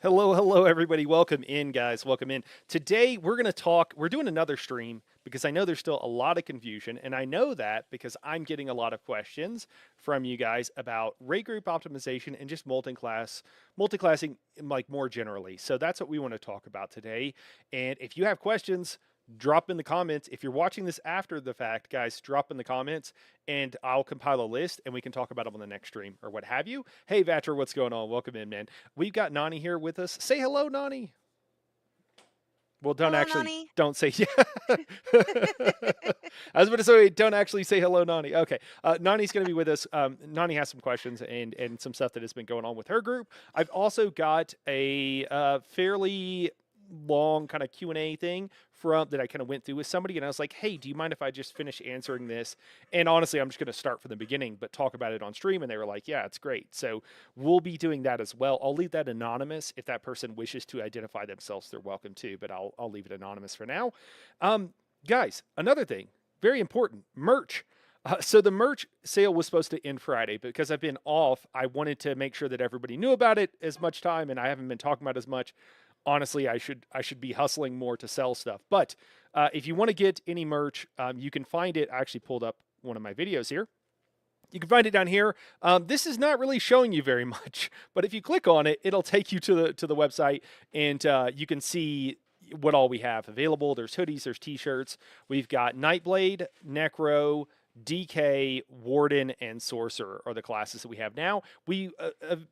Hello, everybody. Welcome in, guys. Welcome in. Today, we're doing another stream because I know there's still a lot of confusion. And I know that because I'm getting a lot of questions from you guys about rate group optimization and just multiclassing like more generally. So that's what we want to talk about today. And if you have questions, drop in the comments. If you're watching this after the fact, guys, drop in the comments and I'll compile a list and we can talk about them on the next stream or what have you. Hey, Vatra, what's going on? Welcome in, man. We've got Nani here with us. Say hello, Nani. Well, Hello, Nani. don't say yeah. I was about to say, don't actually say hello, Nani. Okay, Nani's going to be with us. Nani has some questions and some stuff that has been going on with her group. I've also got a fairly long kind of Q&A thing from that I kind of went through with somebody, and I was like, hey, do you mind if I just finish answering this? And honestly, I'm just going to start from the beginning but talk about it on stream. And they were like, yeah, it's great. So we'll be doing that as well. I'll leave that anonymous. If that person wishes to identify themselves, they're welcome to, but I'll leave it anonymous for now. Guys, another thing, very important, merch. So the merch sale was supposed to end Friday, but because I've been off, I wanted to make sure that everybody knew about it as much time, and I haven't been talking about it as much. Honestly, I should be hustling more to sell stuff. But if you want to get any merch, you can find it. I actually pulled up one of my videos here. You can find it down here. This is not really showing you very much, but if you click on it, it'll take you to the website, and you can see what all we have available. There's hoodies, there's t-shirts. We've got Nightblade, Necro, DK, Warden, and Sorcerer are the classes that we have now. We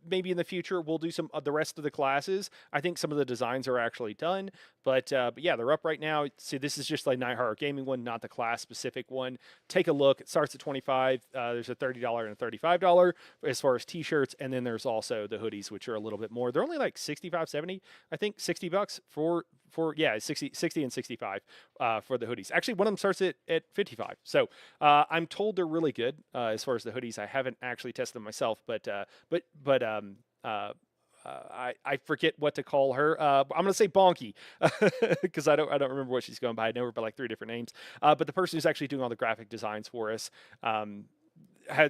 maybe in the future we'll do some of the rest of the classes. I think some of the designs are actually done, but yeah, they're up right now. See, this is just like Night Horror Gaming one, not the class specific one. Take a look. It starts at 25. There's a $30 and a $35 as far as t-shirts, and then there's also the hoodies, which are a little bit more. They're only like 65, 70, I think, $60 for yeah, 60 and 65 for the hoodies. Actually, one of them starts at 55. So I'm told they're really good as far as the hoodies. I haven't actually tested them myself, but I forget what to call her. I'm gonna say Bonky because I don't remember what she's going by. I know her by like 3 different names. But the person who's actually doing all the graphic designs for us.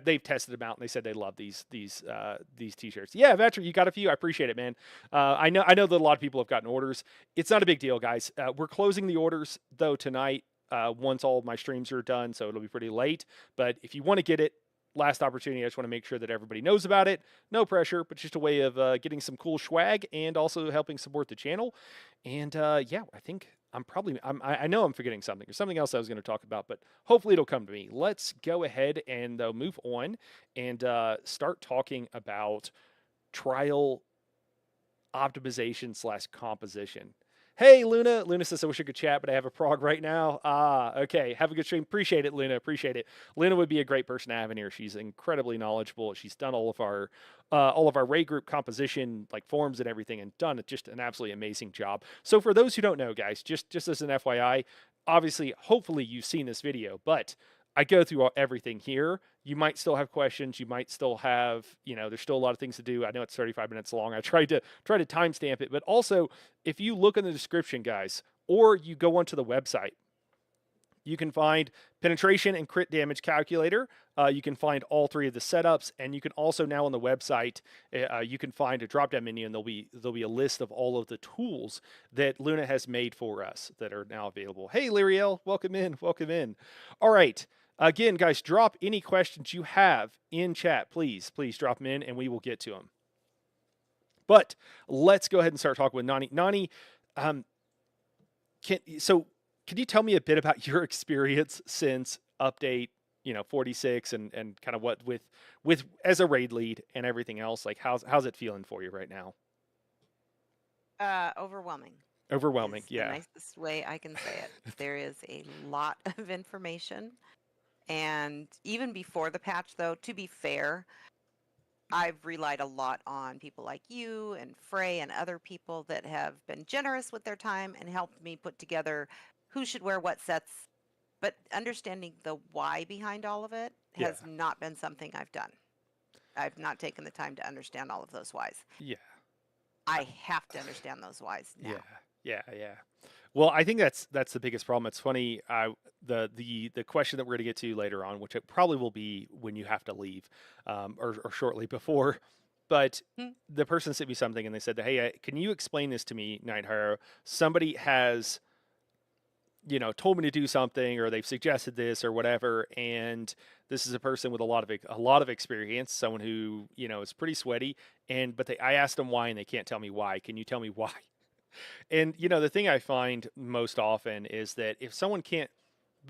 They've tested them out and they said they love these t-shirts. Yeah, Vatra, you got a few. I appreciate it, man. I know that a lot of people have gotten orders. It's not a big deal, guys. We're closing the orders though tonight. Once all of my streams are done, so it'll be pretty late. But if you want to get it, last opportunity. I just want to make sure that everybody knows about it. No pressure, but just a way of getting some cool swag and also helping support the channel. And yeah, I think I know I'm forgetting something or something else I was going to talk about, but hopefully it'll come to me. Let's go ahead and move on and start talking about trial optimization slash composition. Hey, Luna. Luna says, I wish I could chat, but I have a prog right now. Okay. Have a good stream. Appreciate it, Luna. Appreciate it. Luna would be a great person to have in here. She's incredibly knowledgeable. She's done all of our raid group composition, like forms and everything, and done just an absolutely amazing job. So for those who don't know, guys, just as an FYI, obviously, hopefully you've seen this video, but I go through everything here. You might still have questions. You might still have, there's still a lot of things to do. I know it's 35 minutes long. I tried to timestamp it, but also if you look in the description, guys, or you go onto the website, you can find penetration and crit damage calculator. You can find all 3 of the setups, and you can also now on the website, you can find a drop-down menu, and there'll be a list of all of the tools that Luna has made for us that are now available. Hey, Lyriel, welcome in, welcome in. All right. Again, guys, drop any questions you have in chat. Please drop them in, and we will get to them. But let's go ahead and start talking with Nani. Nani, can you tell me a bit about your experience since update, 46 and kind of what with as a raid lead and everything else? Like, how's it feeling for you right now? Overwhelming Overwhelming, is the yeah. nicest way I can say it. There is a lot of information. And even before the patch, though, to be fair, I've relied a lot on people like you and Frey and other people that have been generous with their time and helped me put together who should wear what sets. But understanding the why behind all of it Yeah. has not been something I've done. I've not taken the time to understand all of those whys. Yeah. I have to understand those whys now. Yeah. Well, I think that's the biggest problem. It's funny. The question that we're going to get to later on, which it probably will be when you have to leave, or shortly before. but Hmm. the person sent me something and they said, "Hey, can you explain this to me, Night Hero? Somebody has, told me to do something, or they've suggested this or whatever, and this is a person with a lot of experience, someone who is pretty sweaty, I asked them why, and they can't tell me why. Can you tell me why?" And the thing I find most often is that if someone can't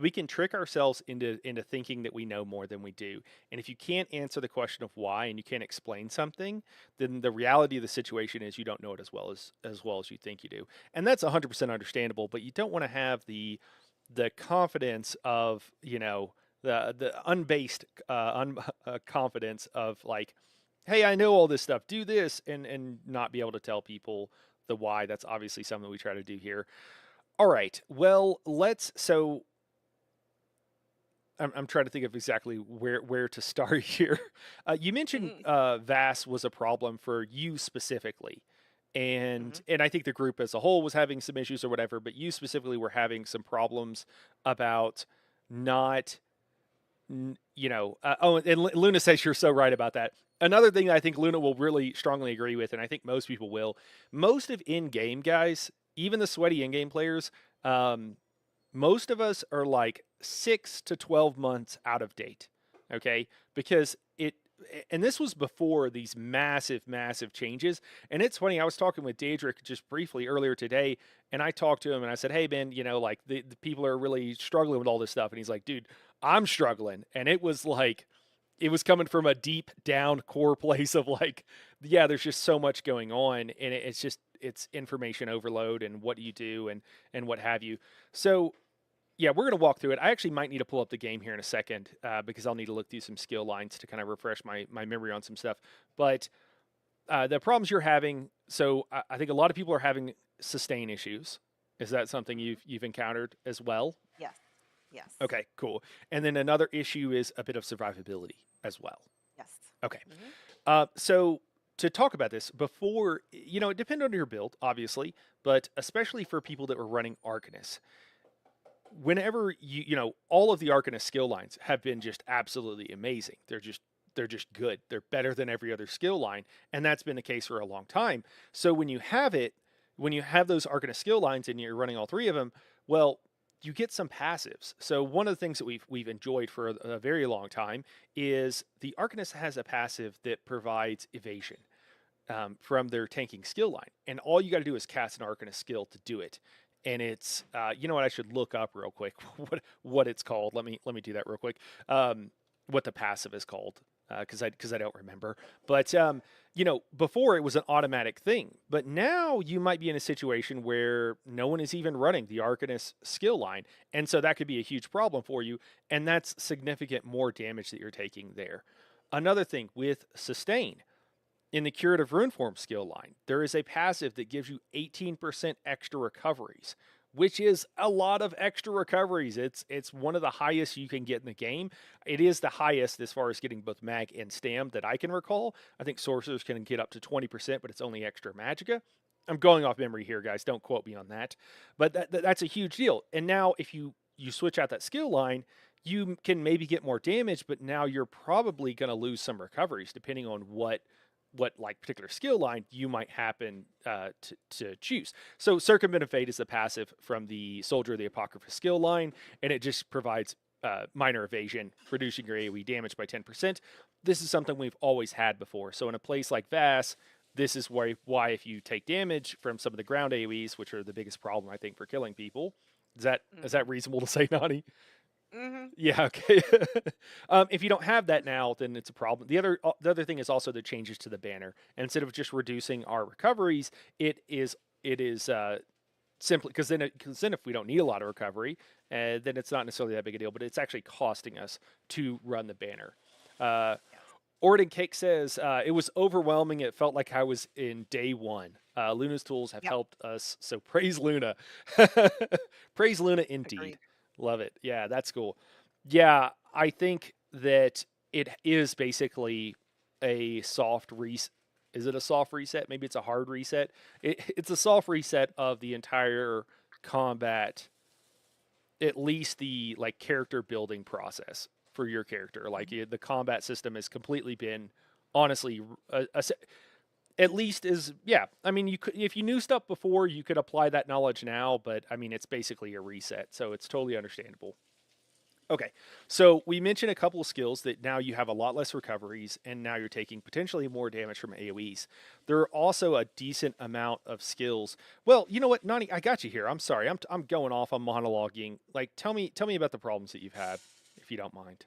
we can trick ourselves into thinking that we know more than we do. And if you can't answer the question of why and you can't explain something, then the reality of the situation is you don't know it as well as you think you do. And that's 100% understandable, but you don't want to have the confidence of, the unbased confidence of like, hey, I know all this stuff, do this, and not be able to tell people the why. That's obviously something we try to do here. All right. Well, I'm trying to think of exactly where to start here. You mentioned Hmm. VAS was a problem for you specifically, and Hmm. and I think the group as a whole was having some issues or whatever, but you specifically were having some problems about not, oh, and Luna says you're so right about that. Another thing I think Luna will really strongly agree with, and I think most people will, most of in-game guys, even the sweaty in-game players, um, most of us are like 6 to 12 months out of date. Okay? Because and this was before these massive changes. And it's funny, I was talking with Daedric just briefly earlier today, and I talked to him and I said, "Hey man, like the people are really struggling with all this stuff." And he's like, "Dude, I'm struggling." And it was like it was coming from a deep down core place of like, yeah, there's just so much going on, and it's information overload, and what do you do, and what have you. So yeah, we're going to walk through it. I actually might need to pull up the game here in a second, because I'll need to look through some skill lines to kind of refresh my memory on some stuff. But the problems you're having, so I think a lot of people are having sustain issues. Is that something Hmm. you've encountered as well? Yes. Yes. Okay, cool. And then another issue is a bit of survivability as well. Yes. Okay. Hmm. So to talk about this before, it depends on your build, obviously, but especially for people that were running Arcanist, whenever all of the Arcanist skill lines have been just absolutely amazing. They're just good. They're better than every other skill line, and that's been the case for a long time. So when you have those Arcanist skill lines and you're running all three of them, well, you get some passives. So one of the things that we've enjoyed for a very long time is the Arcanist has a passive that provides evasion, from their tanking skill line, and all you got to do is cast an Arcanist skill to do it. And it's, you know what, I should look up real quick what it's called. Let me do that real quick. What the passive is called, because I don't remember. But before it was an automatic thing, but now you might be in a situation where no one is even running the Arcanist skill line, and so that could be a huge problem for you, and that's significant more damage that you're taking there. Another thing with sustain, in the Curative Runeform skill line, there is a passive that gives you 18% extra recoveries, which is a lot of extra recoveries. It's one of the highest you can get in the game. It is the highest as far as getting both mag and stam that I can recall. I think sorcerers can get up to 20%, but it's only extra magicka. I'm going off memory here, guys. Don't quote me on that. But that's a huge deal. And now if you switch out that skill line, you can maybe get more damage, but now you're probably going to lose some recoveries depending on what like particular skill line you might happen to choose. So Circumvent Fate is the passive from the Soldier of the Apocrypha skill line, and it just provides minor evasion, reducing your AoE damage by 10%. This is something we've always had before. So in a place like Vass, this is why if you take damage from some of the ground AoEs, which are the biggest problem I think for killing people, is that Hmm. reasonable to say, Nani? Hmm. Yeah, okay. If you don't have that now, then it's a problem. The other thing is also the changes to the banner. And instead of just reducing our recoveries, it is simply because then if we don't need a lot of recovery, then it's not necessarily that big a deal. But it's actually costing us to run the banner. Uh, Yes. Orden Cake says it was overwhelming. It felt like I was in day one. Luna's tools have Yep. helped us, so praise Luna. Praise Luna indeed. Agreed. Love it. Yeah, that's cool. Yeah, I think that it is basically a soft reset. Is it a soft reset? Maybe it's a hard reset. It's a soft reset of the entire combat, at least the character building process for your character. Like Hmm. the combat system has completely been honestly, at least is, yeah. I mean, you could, if you knew stuff before, you could apply that knowledge now, but I mean, it's basically a reset, so it's totally understandable. Okay, so we mentioned a couple of skills that now you have a lot less recoveries, and now you're taking potentially more damage from AoEs. There are also a decent amount of skills. Well, you know what, Nani, I got you here. I'm sorry, I'm going off. I'm monologuing. Like, tell me about the problems that you've had, if you don't mind.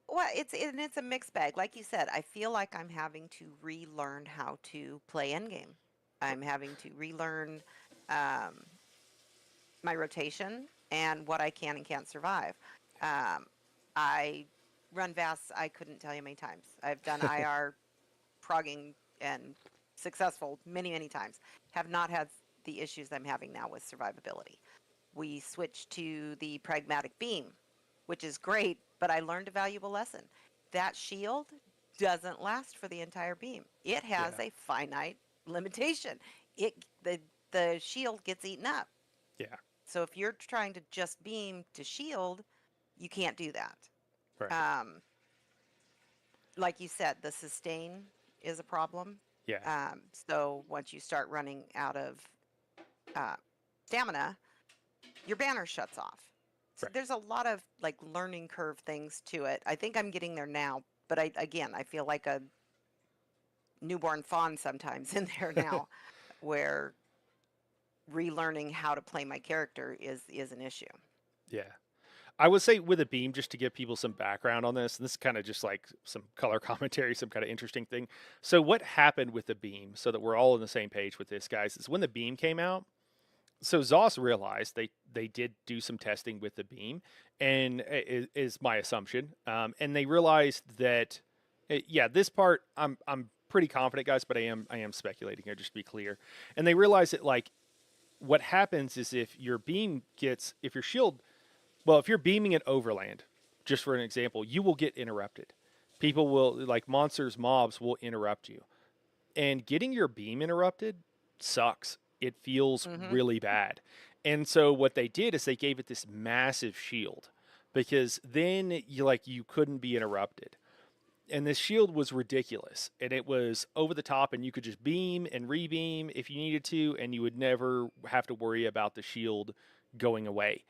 Well, it's a mixed bag. Like you said, I feel like I'm having to relearn how to play endgame. I'm having to relearn um, my rotation and what I can and can't survive. Um, I run VAS. I couldn't tell you how many times. I've done IR progging and successful many, many times. Have not had the issues I'm having now with survivability. We switched to the pragmatic beam, which is great, but I learned a valuable lesson. That shield doesn't last for the entire beam. It has Yeah, a finite limitation. It the shield gets eaten up. yeah, So if you're trying to just beam to shield, you can't do that. right, Um, like you said, the sustain is a problem. yeah, So once you start running out of uh, stamina, your banner shuts off. So right. there's a lot of like learning curve things to it. I think I'm getting there now, but I feel like a newborn fawn sometimes in there now, where relearning how to play my character is an issue. Yeah. I would say with a beam, just to give people some background on this, and this is kind of just like some color commentary, some kind of interesting thing. So, what happened with the beam, so that we're all on the same page with this, guys, is when the beam came out. So Zoss realized they did do some testing with the beam, and is my assumption, and they realized that, yeah, this part I'm pretty confident, guys, but I am speculating here, just to be clear. And they realized that like what happens is if your shield, well, if you're beaming it overland, just for an example, you will get interrupted. People will, like monsters, mobs will interrupt you. And getting your beam interrupted sucks. It feels Hmm. really bad. And so what they did is they gave it this massive shield, because then you couldn't be interrupted. And this shield was ridiculous, and it was over the top, and you could just beam and rebeam if you needed to, and you would never have to worry about the shield going away.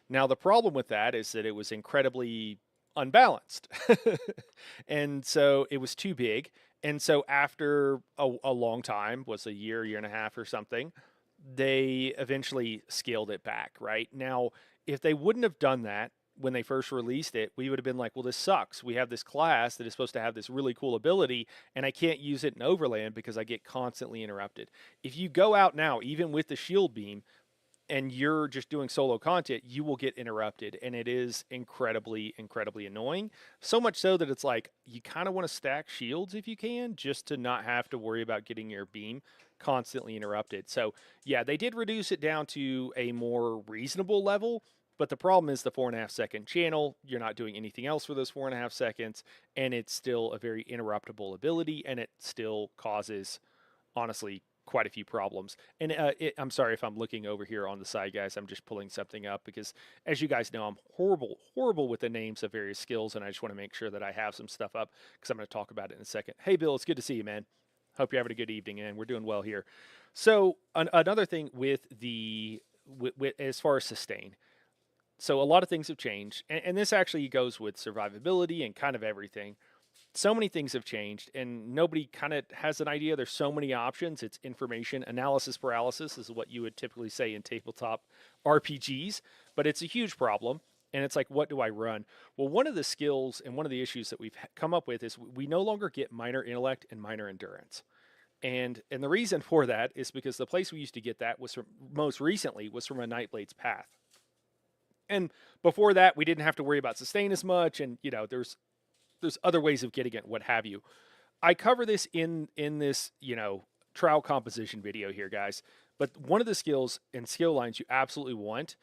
Now, the problem with that is that it was incredibly unbalanced. And so it was too big. And so after a long time, was a year and a half or something, they eventually scaled it back, right? Now, if they wouldn't have done that when they first released it, we would have been like, well, this sucks. We have this class that is supposed to have this really cool ability, and I can't use it in Overland because I get constantly interrupted. If you go out now, even with the shield beam, and you're just doing solo content, you will get interrupted. And it is incredibly, incredibly annoying. So much so that it's like you kind of want to stack shields if you can, just to not have to worry about getting your beam constantly interrupted. So, yeah, they did reduce it down to a more reasonable level. But the problem is the 4.5 second channel. You're not doing anything else for those 4.5 seconds. And it's still a very interruptible ability. And it still causes, honestly, quite a few problems. And I'm sorry if I'm looking over here on the side, guys. I'm just pulling something up because, as you guys know, I'm horrible, horrible with the names of various skills, and I just want to make sure that I have some stuff up because I'm going to talk about it in a second. Hey, Bill, it's good to see you, man. Hope you're having a good evening, and we're doing well here. So, another thing with as far as sustain. So, a lot of things have changed, and this actually goes with survivability and kind of everything. So many things have changed, and nobody kind of has an idea. There's so many options. It's information analysis paralysis is what you would typically say in tabletop RPGs, but it's a huge problem. And it's like, what do I run? Well, one of the skills and one of the issues that we've come up with is we no longer get minor intellect and minor endurance. And the reason for that is because the place we used to get that was from, most recently, was from a Nightblade's Path. And before that, we didn't have to worry about sustain as much. And there's other ways of getting it, what have you. I cover this in this, trial composition video here, guys. But one of the skills and skill lines you absolutely want.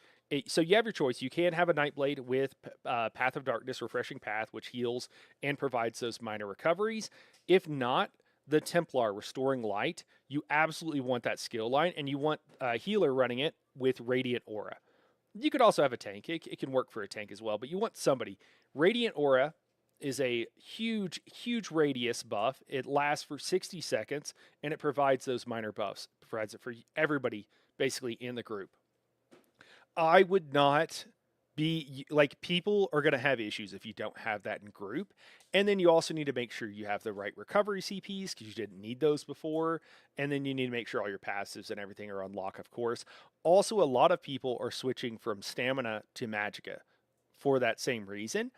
So you have your choice. You can have a Nightblade with Path of Darkness, Refreshing Path, which heals and provides those minor recoveries. If not, the Templar, Restoring Light. You absolutely want that skill line, and you want a healer running it with Radiant Aura. You could also have a tank. It can work for a tank as well, but you want somebody. Radiant Aura is a huge radius buff. It lasts for 60 seconds and it provides those minor buffs. It provides it for everybody basically in the group. I would not be like, people are going to have issues if you don't have that in group. And then you also need to make sure you have the right recovery CPs because you didn't need those before. And then you need to make sure all your passives and everything are on lock, of course. Also, a lot of people are switching from stamina to magicka for that same reason,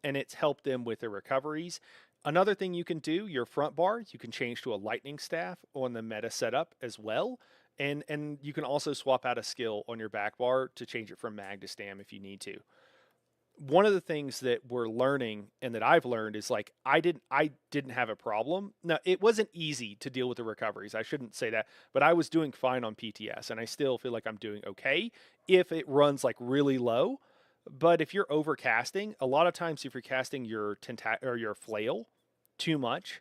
and it's helped them with their recoveries. Another thing you can do, your front bar, you can change to a lightning staff on the meta setup as well. And you can also swap out a skill on your back bar to change it from mag to stam if you need to. One of the things that we're learning and that I've learned is like, I didn't have a problem. Now, it wasn't easy to deal with the recoveries. I shouldn't say that, but I was doing fine on PTS and I still feel like I'm doing okay if it runs like really low. But if you're overcasting, a lot of times if you're casting your or your flail too much,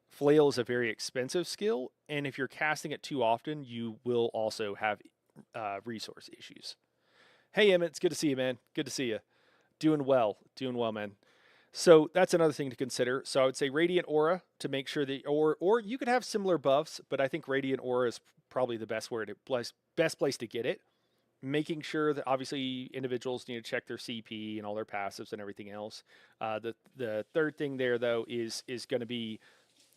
flail is a very expensive skill, and if you're casting it too often, you will also have resource issues. Hey Emmett, it's good to see you, man. Good to see you. Doing well, man. So that's another thing to consider. So I would say Radiant Aura to make sure that, or you could have similar buffs, but I think Radiant Aura is probably the best place to get it. Making sure that obviously individuals need to check their CP and all their passives and everything else. The third thing there though is going to be,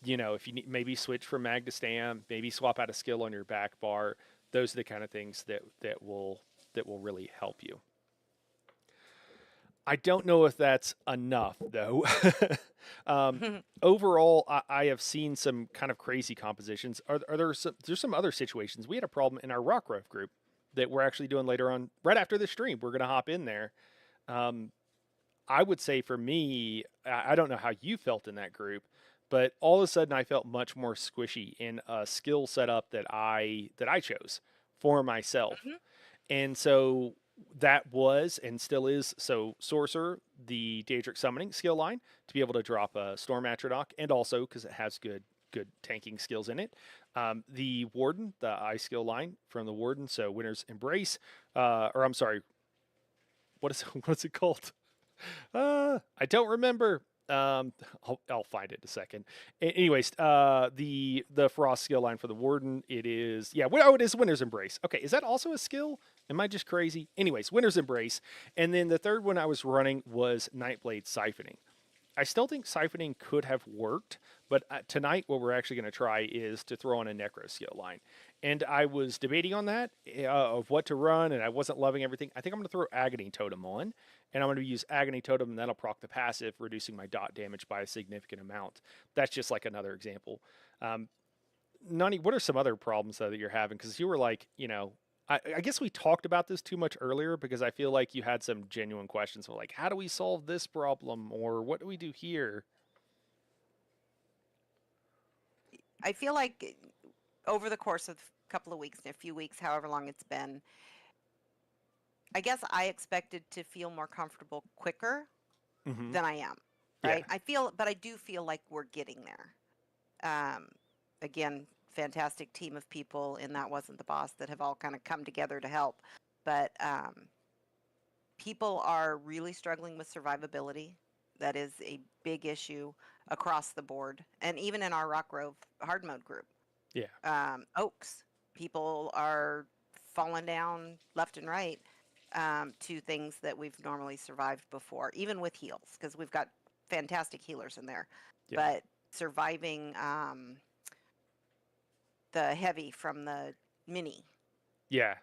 if you need, maybe switch from mag to stam, maybe swap out a skill on your back bar. Those are the kind of things that will really help you. I don't know if that's enough though. um, Overall, I have seen some kind of crazy compositions. Are there's some other situations? We had a problem in our Rock Rove group that we're actually doing later on, right after the stream. We're going to hop in there. Um, I would say for me, I don't know how you felt in that group, but all of a sudden I felt much more squishy in a skill setup that I chose for myself. Mhm. And so that was and still is, so Sorcerer, the Daedric Summoning skill line, to be able to drop a Storm Atrodoc, and also because it has good tanking skills in it. The Warden, the eye skill line from the Warden, so Winter's Embrace, or I'm sorry, what's it called? I don't remember. I'll find it in a second. Anyways, the Frost skill line for the Warden, it is, yeah. Oh, it is Winter's Embrace. Okay, is that also a skill? Am I just crazy? Anyways, Winter's Embrace, and then the third one I was running was Nightblade Siphoning. I still think siphoning could have worked, but tonight what we're actually going to try is to throw on a necro skill line. And I was debating on that of what to run, and I wasn't loving everything. I think I'm going to throw Agony Totem on, and I'm going to use Agony Totem, and that'll proc the passive, reducing my dot damage by a significant amount. That's just like another example. Nani, what are some other problems though that you're having? Because you were like, I guess we talked about this too much earlier because I feel like you had some genuine questions. So like, how do we solve this problem, or what do we do here? I feel like over the course of a couple of weeks, a few weeks, however long it's been, I guess I expected to feel more comfortable quicker Mm-hmm. than I am, Yeah, right? But I do feel like we're getting there. Um, Again, fantastic team of people, and that wasn't the boss, that have all kind of come together to help. But people are really struggling with survivability. That is a big issue across the board, and even in our Rock Grove hard mode group. yeah, Oaks, people are falling down left and right to things that we've normally survived before, even with heals, because we've got fantastic healers in there. yeah, But surviving the heavy from the mini, yeah.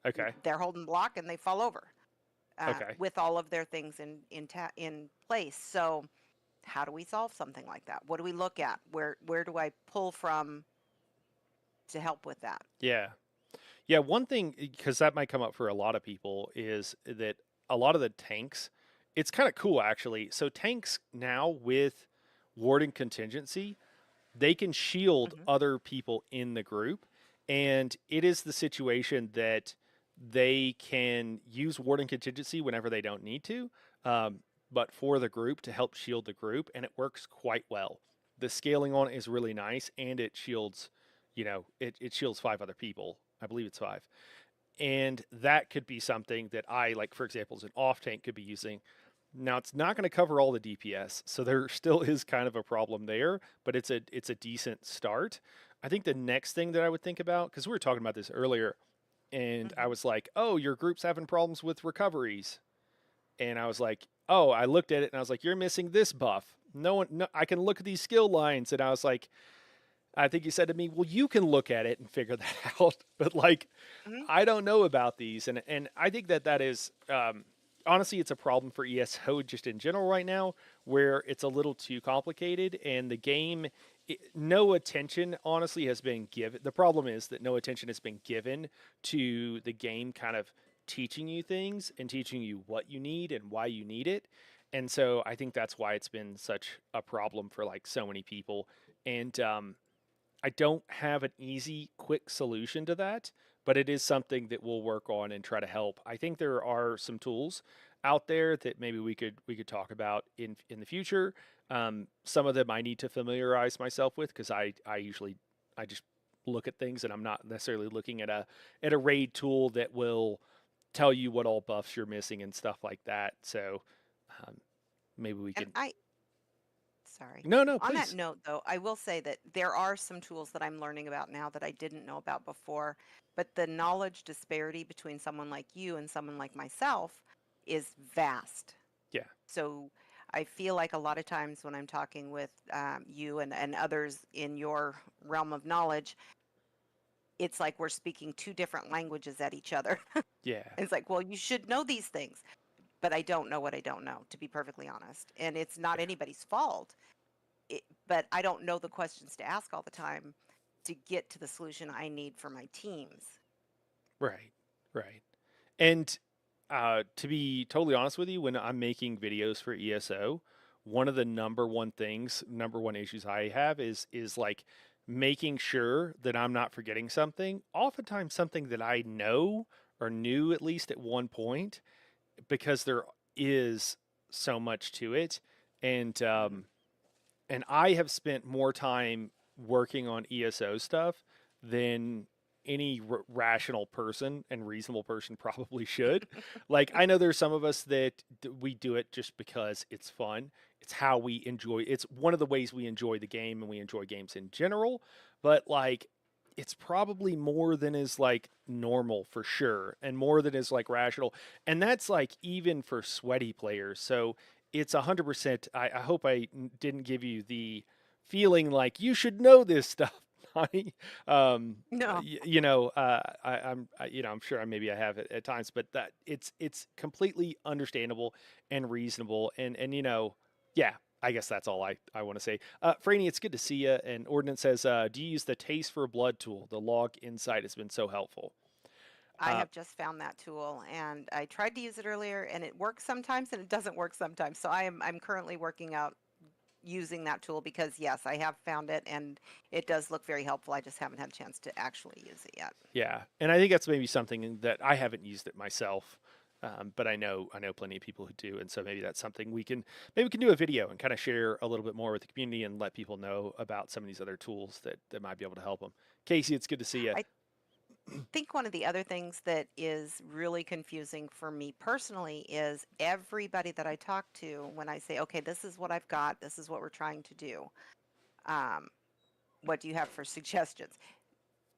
Okay, they're holding block and they fall over okay. with all of their things in place. So how do we solve something like that? What do we look at? Where do I pull from to help with that? Yeah, yeah. One thing, because that might come up for a lot of people, is that a lot of the tanks, it's kind of cool actually. So tanks now with Warden Contingency, they can shield Hmm. other people in the group, and it is the situation that they can use Warden Contingency whenever they don't need to, um, but for the group to help shield the group, and it works quite well. The scaling on it is really nice, and it shields, it shields 5 other people. I believe it's 5, and that could be something that I like. For example, as an off tank, could be using. Now it's not going to cover all the DPS, so there still is kind of a problem there, but it's a decent start. I think the next thing that I would think about, because we were talking about this earlier, and I Hmm. was like, "Oh, your group's having problems with recoveries," and I was like, "Oh," I looked at it and I was like, "You're missing this buff." No one, no, I can look at these skill lines, and I was like, I think you said to me, "Well, you can look at it and figure that out," but like, Hmm. I don't know about these, and I think that that is honestly, it's a problem for ESO just in general right now, where it's a little too complicated, and the game, no attention honestly has been given. The problem is that no attention has been given to the game, kind of teaching you things and teaching you what you need and why you need it. And so I think that's why it's been such a problem for like so many people. And I don't have an easy, quick solution to that, but it is something that we'll work on and try to help. I think there are some tools out there that maybe we could talk about in the future. Some of them I need to familiarize myself with because I usually I just look at things and I'm not necessarily looking at a raid tool that will tell you what all buffs you're missing and stuff like that. So um, maybe we And could. sorry. No, no, On that please. note, though, I will say that there are some tools that I'm learning about now that I didn't know about before, but the knowledge disparity between someone like you and someone like myself is vast. Yeah, So I feel like a lot of times when I'm talking with you and others in your realm of knowledge, it's like we're speaking two different languages at each other. yeah, It's like, well, you should know these things, but I don't know what I don't know, to be perfectly honest. And it's not yeah. anybody's fault, but I don't know the questions to ask all the time to get to the solution I need for my teams. Right, right. And to be totally honest with you, when I'm making videos for ESO, one of the number one issues I have is like making sure that I'm not forgetting something. Oftentimes, something that I know or knew at least at one point, because there is so much to it, and Hmm. I have spent more time working on ESO stuff than any rational person and reasonable person probably should. Like, I know there's some of us that we do it just because it's fun. It's how we enjoy. It's one of the ways we enjoy the game and we enjoy games in general. But like, it's probably more than is like normal for sure, and more than is like rational. And that's like even for sweaty players. So it's 100%. I hope I didn't give you the feeling like you should know this stuff, Bonnie. No. I'm sure I'm have it at times, but that it's completely understandable and reasonable, and yeah. I guess that's all I want to say. Franny, it's good to see you. And Ordnance says, do you use the Taste for Blood tool? The log insight has been so helpful. I Uh, have just found that tool and I tried to use it earlier and it works sometimes and it doesn't work sometimes. So I'm currently working out using that tool because yes, I have found it and it does look very helpful. I just haven't had a chance to actually use it yet. Yeah, and I think that's maybe something that I haven't used it myself, but I know plenty of people who do, and so maybe that's something we can do a video and kind of share a little bit more with the community and let people know about some of these other tools that might be able to help them. Casey, it's good to see you. I think one of the other things that is really confusing for me personally is everybody that I talk to when I say, okay, this is what I've got, this is what we're trying to do. Um, what do you have for suggestions?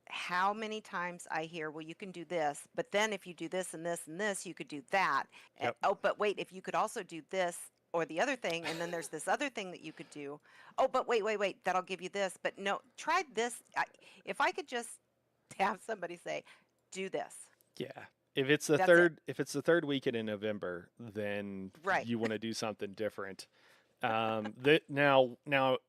How many times I hear, well, you can do this, but then if you do this and this and this, you could do that. Yep. Oh, but wait, if you could also do this or the other thing, and then there's this other thing that you could do. Oh, but wait, that'll give you this. But no, try this. If I could just have somebody say, do this. Yeah. That's it. If it's the third weekend in November, then Right. you want to do something different. That now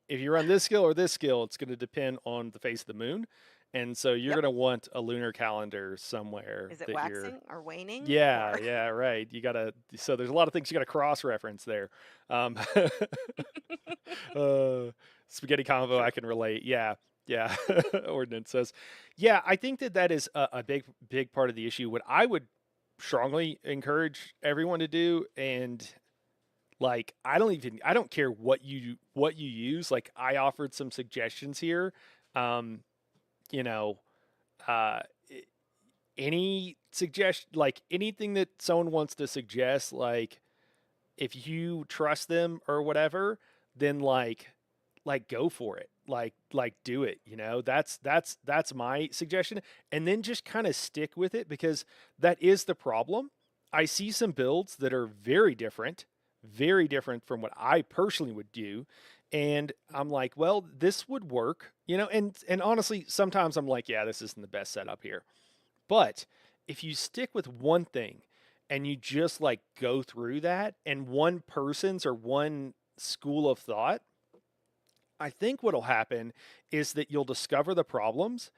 if you run this skill or this skill, it's going to depend on the face of the moon, and so you're Yep. going to want a lunar calendar somewhere Is it that you're. waxing or waning Yeah, or yeah, right. You gotta. So there's a lot of things you gotta cross reference there. Um, uh, spaghetti combo, I true? can relate. Yeah, yeah. Ordinance says, yeah. I think that that is a big part of the issue. What I would strongly encourage everyone to do, and like I don't care what you use. Like I offered some suggestions here. Um, you know, uh, any suggestion, like anything that someone wants to suggest, like if you trust them or whatever, then like go for it. Like do it, you know? That's my suggestion. And then just kind of stick with it because that is the problem. I see some builds that are very different from what I personally would do. And I'm like, well, this would work, you know, and honestly, sometimes I'm like, yeah, this isn't the best setup here. But if you stick with one thing and you just like go through that and one person's or one school of thought, I think what'll happen is that you'll discover the problems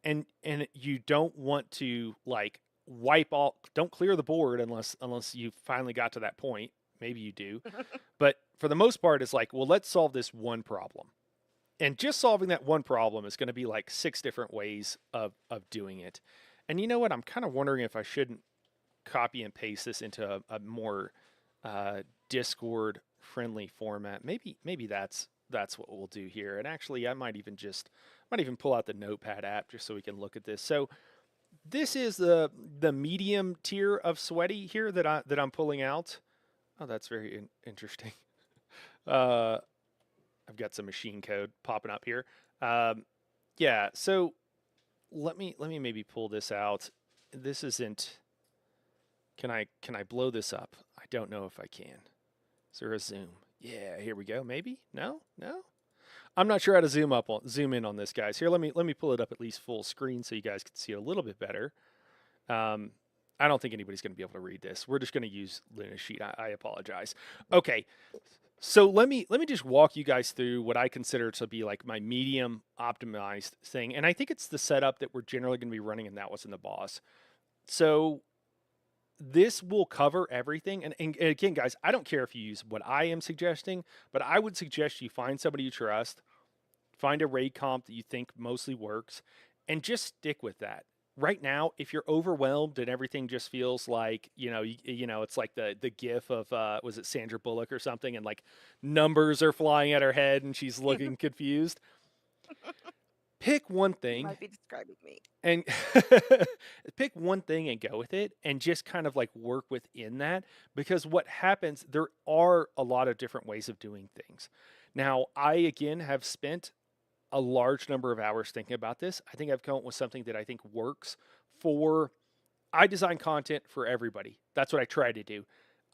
and you don't want to like wipe all don't clear the board unless you finally got to that point. Maybe you do. But for the most part it's like, well, let's solve this one problem. And just solving that one problem is going to be like six different ways of doing it. And you know what? I'm kind of wondering if I shouldn't copy and paste this into a more Discord friendly format. Maybe that's what we'll do here. And actually, I might even pull out the Notepad app just so we can look at this. So this is the medium tier of sweaty here that I'm pulling out. Oh, that's very interesting. Uh, I've got some machine code popping up here. Yeah, so let me maybe pull this out. This isn't. Can I blow this up? I don't know if I can. Is there a zoom? Yeah, here we go. Maybe? No? No? I'm not sure how to zoom in on this, guys. Here, let me pull it up at least full screen so you guys can see it a little bit better. Um, I don't think anybody's going to be able to read this. We're just going to use Luna's sheet. I apologize. Okay, so let me just walk you guys through what I consider to be like my medium optimized thing, and I think it's the setup that we're generally going to be running, and that was in the boss. So this will cover everything. And again, guys, I don't care if you use what I am suggesting, but I would suggest you find somebody you trust, find a raid comp that you think mostly works, and just stick with that. Right now, if you're overwhelmed and everything just feels like, it's like the gif of was it Sandra Bullock or something, and like numbers are flying at her head and she's looking confused. Pick one You thing might be describing me. and pick one thing and go with it and just kind of like work within that, because what happens, there are a lot of different ways of doing things. Now, I again have spent a large number of hours thinking about this. I think I've come up with something that I think works for. I design content for everybody. That's what I try to do.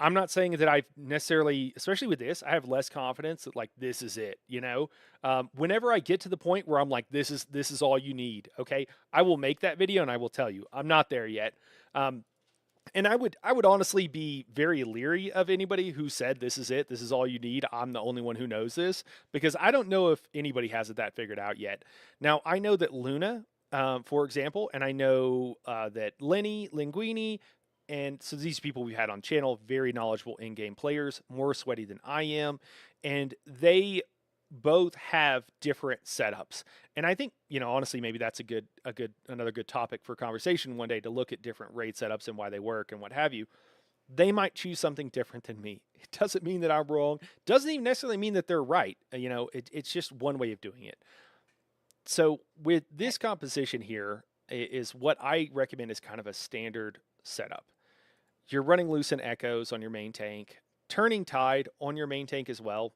I'm not saying that I've necessarily, especially with this, I have less confidence that like this is it. Whenever I get to the point where I'm like, this is all you need. Okay, I will make that video and I will tell you I'm not there yet. Um, and I would honestly be very leery of anybody who said this is it, this is all you need. I'm the only one who knows this, because I don't know if anybody has that figured out yet. Now I know that Luna, for example, and I know that Lenny Linguini, and so these people we've had on channel, very knowledgeable in-game players, more sweaty than I am, and they both have different setups. And I think, honestly, maybe that's another good topic for conversation one day, to look at different raid setups and why they work and what have you. They might choose something different than me. It doesn't mean that I'm wrong. Doesn't even necessarily mean that they're right. It's just one way of doing it. So with this composition here is what I recommend is kind of a standard setup. You're running Lucent Echoes on your main tank, Turning Tide on your main tank as well.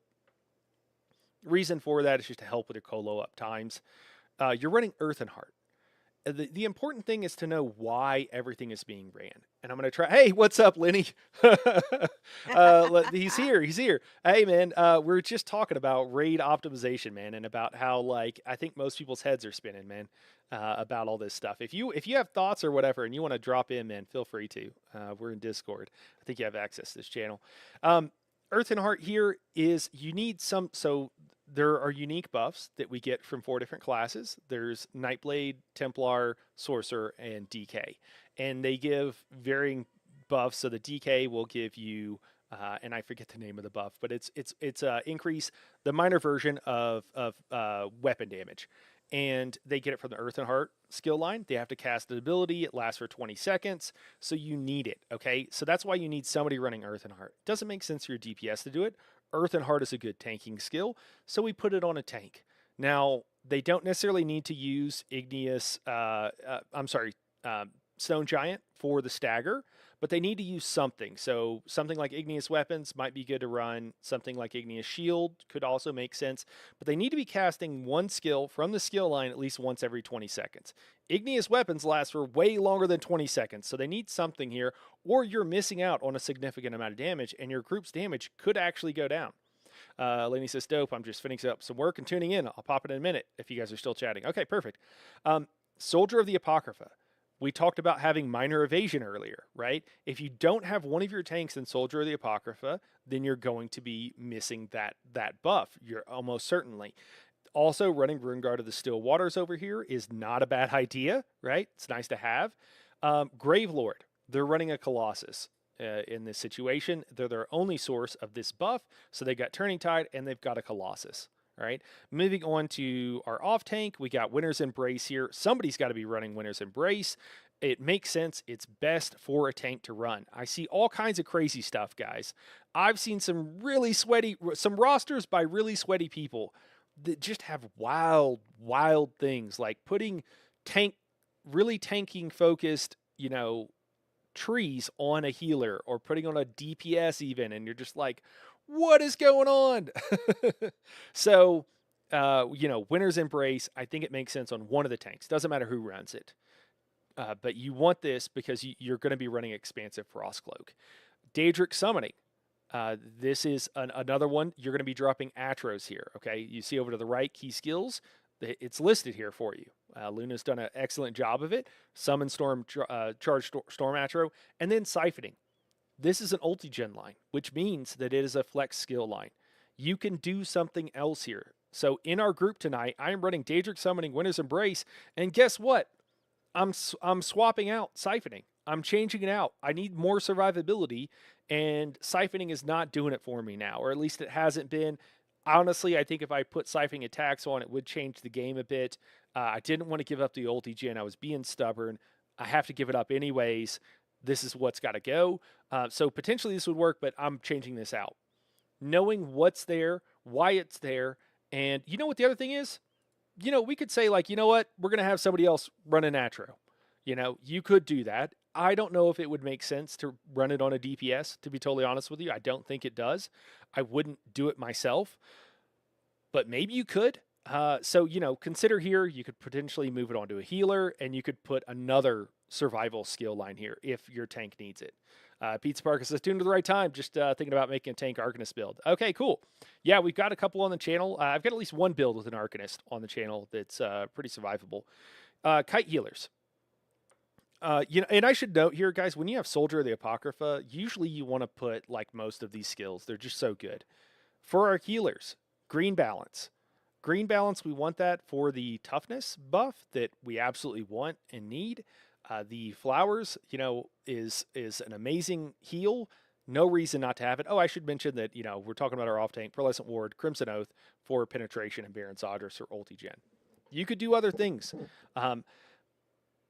Reason for that is just to help with your colo up times. You're running Earthen Heart. The important thing is to know why everything is being ran. And I'm going to try. Hey, what's up, Lenny? He's here. He's here. Hey, man, we're just talking about raid optimization, man, and about how, like, I think most people's heads are spinning, man, about all this stuff. If you have thoughts or whatever and you want to drop in, man, feel free to. We're in Discord. I think you have access to this channel. Earthen Heart here is, you need some, so there are unique buffs that we get from 4 different classes. There's Nightblade, Templar, Sorcerer, and DK. And they give varying buffs. So the DK will give you, and I forget the name of the buff, but it's increase the minor version of weapon damage. And they get it from the Earthen Heart skill line. They have to cast an ability. It lasts for 20 seconds. So you need it, okay? So that's why you need somebody running Earthen Heart. It doesn't make sense for your DPS to do it. Earthen Heart is a good tanking skill, so we put it on a tank. Now, they don't necessarily need to use igneous, Stone Giant for the stagger, but they need to use something. So something like Igneous Weapons might be good to run. Something like Igneous Shield could also make sense, but they need to be casting one skill from the skill line at least once every 20 seconds. Igneous Weapons last for way longer than 20 seconds, so they need something here, or you're missing out on a significant amount of damage, and your group's damage could actually go down. Lenny says, dope. I'm just finishing up some work and tuning in. I'll pop in a minute if you guys are still chatting. Okay, perfect. Soldier of the Apocrypha. We talked about having minor evasion earlier, right? If you don't have one of your tanks in Soldier of the Apocrypha, then you're going to be missing that buff. You're almost certainly. Also, running Rune Guard of the Still Waters over here is not a bad idea, right? It's nice to have. Grave Lord. They're running a Colossus. In this situation, they're their only source of this buff, so they've got Turning Tide and they've got a Colossus. All right, moving on to our off tank, we got Winter's Embrace here. Somebody's got to be running Winter's Embrace. It makes sense. It's best for a tank to run. I see all kinds of crazy stuff, guys. I've seen some rosters by really sweaty people that just have wild things, like putting really tanking focused, trees on a healer, or putting on a DPS even, and you're just like, what is going on? So, Winter's Embrace, I think it makes sense on one of the tanks. Doesn't matter who runs it. But you want this because you're going to be running Expansive Frostcloak. Daedric Summoning. This is another one. You're going to be dropping Atros here, okay? You see over to the right, key skills. It's listed here for you. Luna's done an excellent job of it. Summon Storm, Charge Storm Atro, and then Siphoning. This is an ulti-gen line, which means that it is a flex skill line. You can do something else here. So in our group tonight, I am running Daedric Summoning, Winter's Embrace, and guess what? I'm swapping out Siphoning. I'm changing it out. I need more survivability, and Siphoning is not doing it for me now, or at least it hasn't been. Honestly, I think if I put Siphoning attacks on, it would change the game a bit. I didn't want to give up the ulti gen. I was being stubborn. I have to give it up anyways. This is what's got to go. So potentially this would work, but I'm changing this out. Knowing what's there, why it's there, and you know what the other thing is? We could say, like, you know what? We're going to have somebody else run an Atro. You could do that. I don't know if it would make sense to run it on a DPS, to be totally honest with you. I don't think it does. I wouldn't do it myself, but maybe you could. So, consider here, you could potentially move it onto a healer, and you could put another survival skill line here if your tank needs it. Pizza Parker says, tuned to the right time, just thinking about making a tank Arcanist build. Okay, cool. Yeah, we've got a couple on the channel. I've got at least one build with an Arcanist on the channel that's pretty survivable. Kite healers. And I should note here, guys, when you have Soldier of the Apocrypha, usually you want to put like most of these skills. They're just so good. For our healers, Green Balance. Green Balance, we want that for the toughness buff that we absolutely want and need. The Flowers, is an amazing heal. No reason not to have it. Oh, I should mention that, we're talking about our off tank, Pearlescent Ward, Crimson Oath for penetration, and Baron Sodris or ulti gen. You could do other things.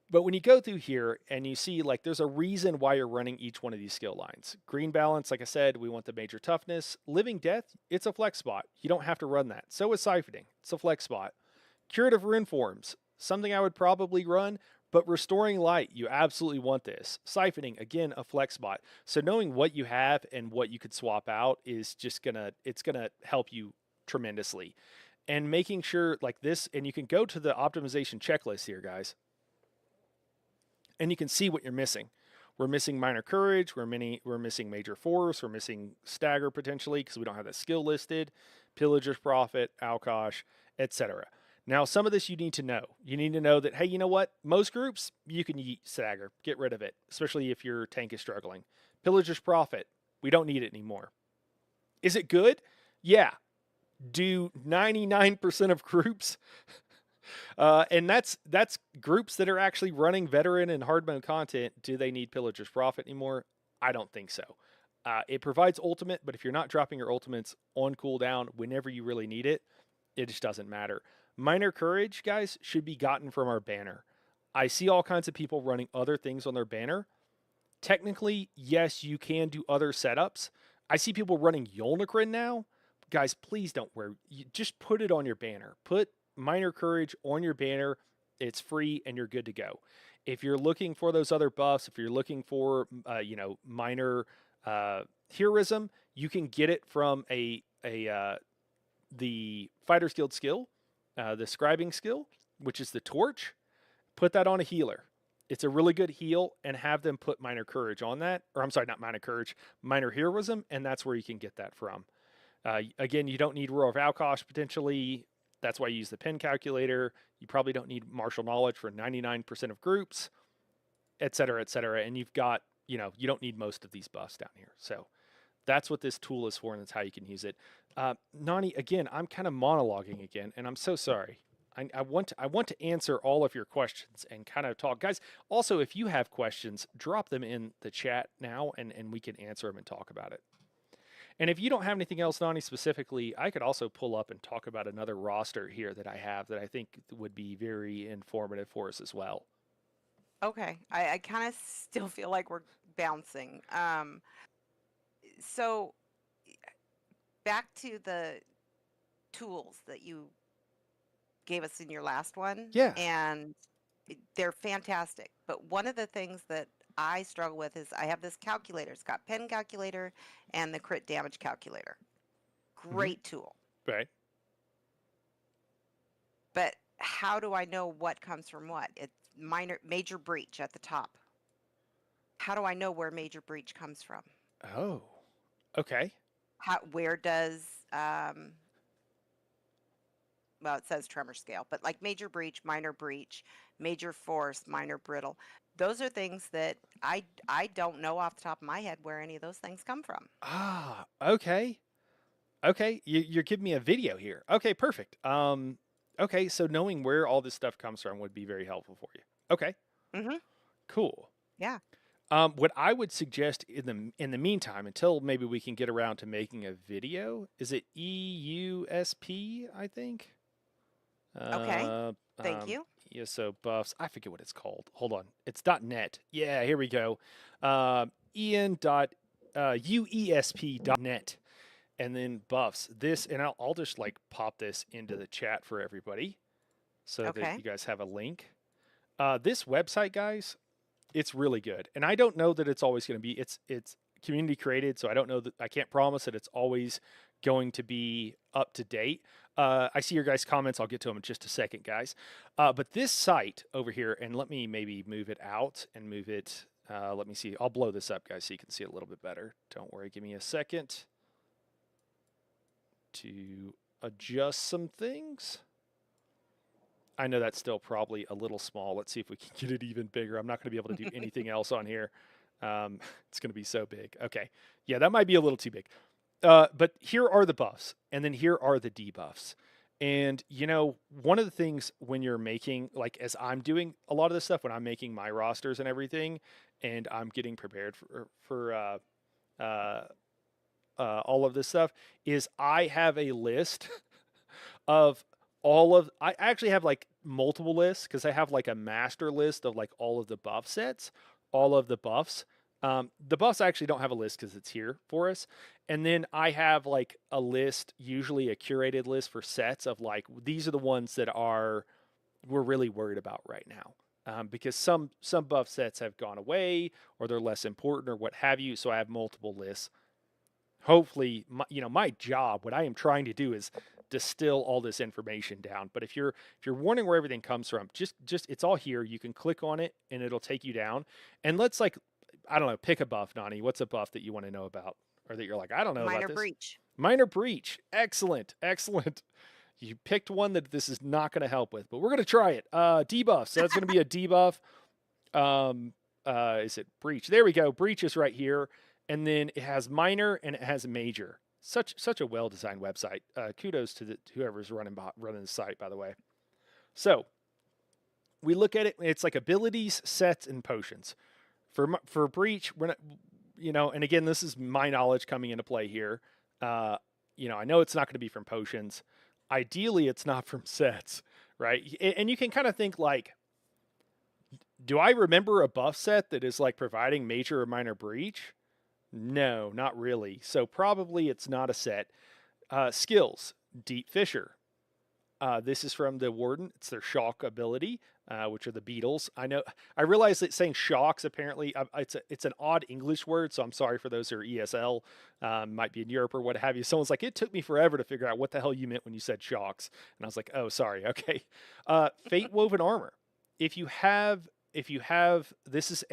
But when you go through here and you see, like, there's a reason why you're running each one of these skill lines. Green Balance, like I said, we want the major toughness. Living Death, it's a flex spot. You don't have to run that. So is Siphoning. It's a flex spot. Curative Rune Forms, something I would probably run, but Restoring Light, you absolutely want this. Siphoning, again, a flex spot. So knowing what you have and what you could swap out is just it's gonna help you tremendously. And making sure, like this, and you can go to the optimization checklist here, guys, and you can see what you're missing. We're missing Minor Courage, we're missing Major Force, we're missing Stagger potentially because we don't have that skill listed, Pillager's Prophet, Alkosh, etc. Now, some of this you need to know. You need to know that, hey, you know what? Most groups, you can yeet Stagger. Get rid of it, especially if your tank is struggling. Pillager's Prophet, we don't need it anymore. Is it good? Yeah. Do 99% of groups... and that's groups that are actually running veteran and hard mode content. Do they need Pillager's Prophet anymore? I don't think so. It provides ultimate, but if you're not dropping your ultimates on cooldown whenever you really need it, it just doesn't matter. Minor Courage, guys, should be gotten from our banner. I see all kinds of people running other things on their banner. Technically, yes, you can do other setups. I see people running Yolnagrin now. Guys, please don't just put it on your banner. Put Minor Courage on your banner It's free and you're good to go. If you're looking for those other buffs, if you're looking for minor heroism, you can get it from the Fighter's Guild skill, the scribing skill, which is the torch. Put that on a healer. It's a really good heal, and have them put minor courage on that. Or I'm sorry, not minor courage, minor heroism, and that's where you can get that from. Again, you don't need Roar of Alkosh potentially. That's why you use the pen calculator. You probably don't need martial knowledge for 99% of groups, et cetera, et cetera. And you've got, you don't need most of these buffs down here. So that's what this tool is for, and that's how you can use it. Nani, again, I'm kind of monologuing again, and I'm so sorry. I want to answer all of your questions and kind of talk. Guys, also, if you have questions, drop them in the chat now, and we can answer them and talk about it. And if you don't have anything else, Nani, specifically, I could also pull up and talk about another roster here that I have that I think would be very informative for us as well. Okay. I kind of still feel like we're bouncing. So back to the tools that you gave us in your last one. Yeah. And they're fantastic. But one of the things that I struggle with is I have this calculator. It's got pen calculator and the crit damage calculator. Great tool. Right. But how do I know what comes from what? It's major breach at the top. How do I know where major breach comes from? Oh, okay. Where does well, it says tremor scale, but like major breach, major force, minor brittle. Those are things that I don't know off the top of my head where any of those things come from. Ah, okay. Okay, you're giving me a video here. Okay, perfect. Okay, so knowing where all this stuff comes from would be very helpful for you. Okay, cool. Yeah. What I would suggest in the meantime, until maybe we can get around to making a video, is it EUSP? I think. Okay. Thank you. Yeah, so buffs. I forget what it's called. Hold on. It's .net. Yeah, here we go. Uesp.net. And then buffs. This, and I'll just like pop this into the chat for everybody so that you guys have a link. This website, guys, it's really good. And I don't know that it's always going to be, it's community created, so I don't know that, I can't promise that it's always going to be up to date. I see your guys' comments. I'll get to them in just a second, guys. But this site over here, and let me maybe move it out and move it. Let me see. I'll blow this up, guys, so you can see it a little bit better. Don't worry. Give me a second to adjust some things. I know that's still probably a little small. Let's see if we can get it even bigger. I'm not going to be able to do anything else on here. It's going to be so big. Okay. Yeah, that might be a little too big. But here are the buffs, and then here are the debuffs. And, one of the things when you're making, like as I'm doing a lot of this stuff, when I'm making my rosters and everything, and I'm getting prepared for all of this stuff, is I have a list of I actually have like multiple lists because I have like a master list of like all of the buff sets, all of the buffs. The buffs I actually don't have a list because it's here for us. And then I have like a list, usually a curated list for sets of like, these are the ones that we're really worried about right now. Because some buff sets have gone away or they're less important or what have you. So I have multiple lists. Hopefully, my job, what I am trying to do is distill all this information down. But if you're wondering where everything comes from, just it's all here. You can click on it and it'll take you down. And let's like, I don't know, pick a buff, Nani. What's a buff that you want to know about? Or that you're like, I don't know Minor about this. breach. Minor breach. Excellent. You picked one that this is not going to help with, but we're going to try it. Debuff. So that's going to be a debuff. Is it breach? There we go. Breach is right here. And then it has minor and it has major. Such a well-designed website. Kudos to whoever's running the site, by the way. So we look at it. It's like abilities, sets, and potions. For breach, we're not, and again, this is my knowledge coming into play here. I know it's not going to be from potions. Ideally, it's not from sets, right? And you can kind of think like, do I remember a buff set that is like providing major or minor breach? No, not really. So probably it's not a set. Skills, Deep Fissure. This is from the Warden. It's their shock ability. which are the beetles. I realize that saying shocks apparently it's an odd English word, so I'm sorry for those who are ESL, might be in Europe or what have you. Someone's like, it took me forever to figure out what the hell you meant when you said shocks, and I was like, oh, sorry, okay. Fate woven armor. If you have, this is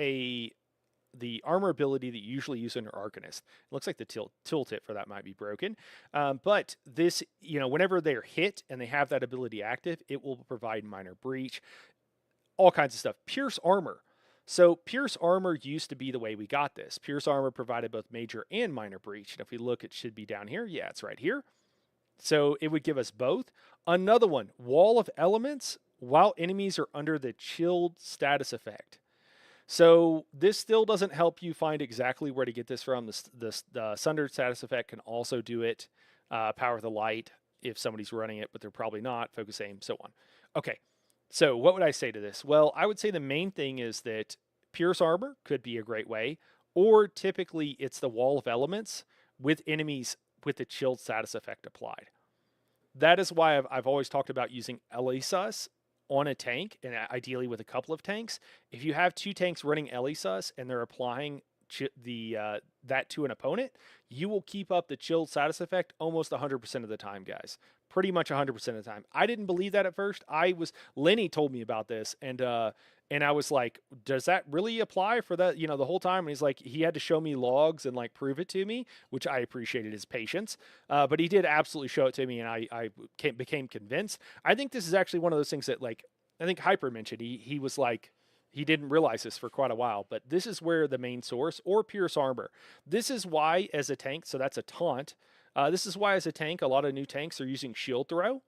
the armor ability that you usually use under Arcanist. It looks like the tooltip for that might be broken. But this, whenever they're hit and they have that ability active, it will provide minor breach, all kinds of stuff. Pierce armor. So Pierce armor used to be the way we got this. Pierce armor provided both major and minor breach. And if we look, it should be down here. Yeah, it's right here. So it would give us both. Another one, Wall of Elements, while enemies are under the chilled status effect. So this still doesn't help you find exactly where to get this from. The Sundered status effect can also do it. Power of the Light, if somebody's running it, but they're probably not. Focus aim, so on. Okay, so what would I say to this? Well, I would say the main thing is that Pierce Armor could be a great way, or typically it's the Wall of Elements with enemies with the chilled status effect applied. That is why I've always talked about using Elisus on a tank, and ideally with a couple of tanks. If you have two tanks running Elisus and they're applying that to an opponent, you will keep up the chilled status effect almost 100% of the time, guys. Pretty much 100% of the time. I didn't believe that at first. Lenny told me about this, and I was like, does that really apply for that, the whole time? And he's like, he had to show me logs and like prove it to me, which I appreciated his patience. But he did absolutely show it to me, and I became convinced. I think this is actually one of those things that, like, I think Hyper mentioned, he was like, he didn't realize this for quite a while, but this is where the main source, or Pierce Armor. This is why, as a tank, so that's a taunt. This is why, as a tank, a lot of new tanks are using Shield Throw,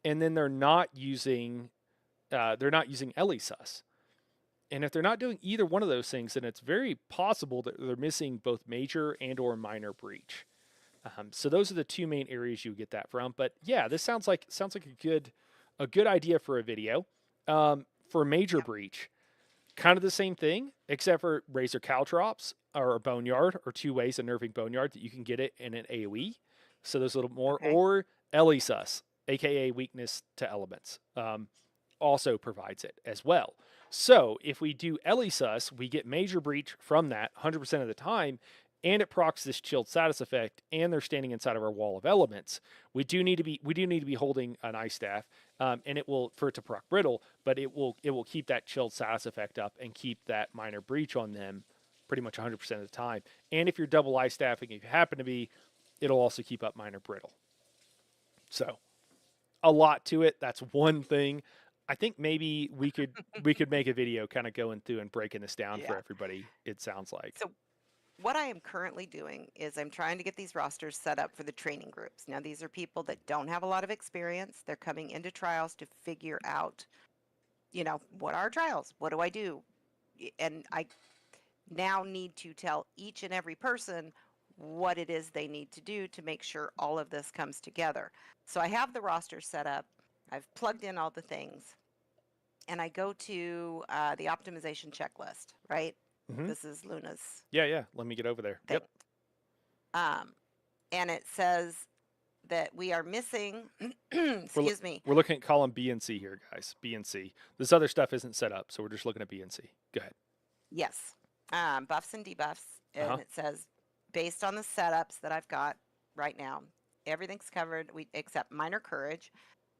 and then they're not using Elisus. And if they're not doing either one of those things, then it's very possible that they're missing both major and or minor breach. So those are the two main areas you get that from. But yeah, this sounds like a good idea for a video. For major breach, kind of the same thing, except for Razor Caltrops or Boneyard, or two ways of nerfing Boneyard that you can get it in an AoE. So there's a little more. Okay. Or Elisus, aka weakness to elements, also provides it as well. So if we do Elisus, we get major breach from that 100% of the time, and it procs this chilled status effect, and they're standing inside of our wall of elements. We do need to be holding an ice staff, and it will, for it to proc brittle, but it will keep that chilled status effect up and keep that minor breach on them pretty much 100% of the time. And if you're double ice staffing, if you happen to be, it'll also keep up minor brittle. So a lot to it. That's one thing. I think maybe we could make a video kind of going through and breaking this down for everybody, it sounds like. So what I am currently doing is I'm trying to get these rosters set up for the training groups. Now, these are people that don't have a lot of experience. They're coming into trials to figure out, what are trials? What do I do? And I now need to tell each and every person what it is they need to do to make sure all of this comes together. So I have the roster set up. I've plugged in all the things, and I go to the optimization checklist, right? Mm-hmm. This is Luna's. Yeah. Let me get over there. Thing. Yep. And it says that we are missing, excuse me. We're looking at column B and C here, guys. B and C. This other stuff isn't set up, so we're just looking at B and C. Go ahead. Yes. Buffs and debuffs. And it says, based on the setups that I've got right now, everything's covered except minor courage.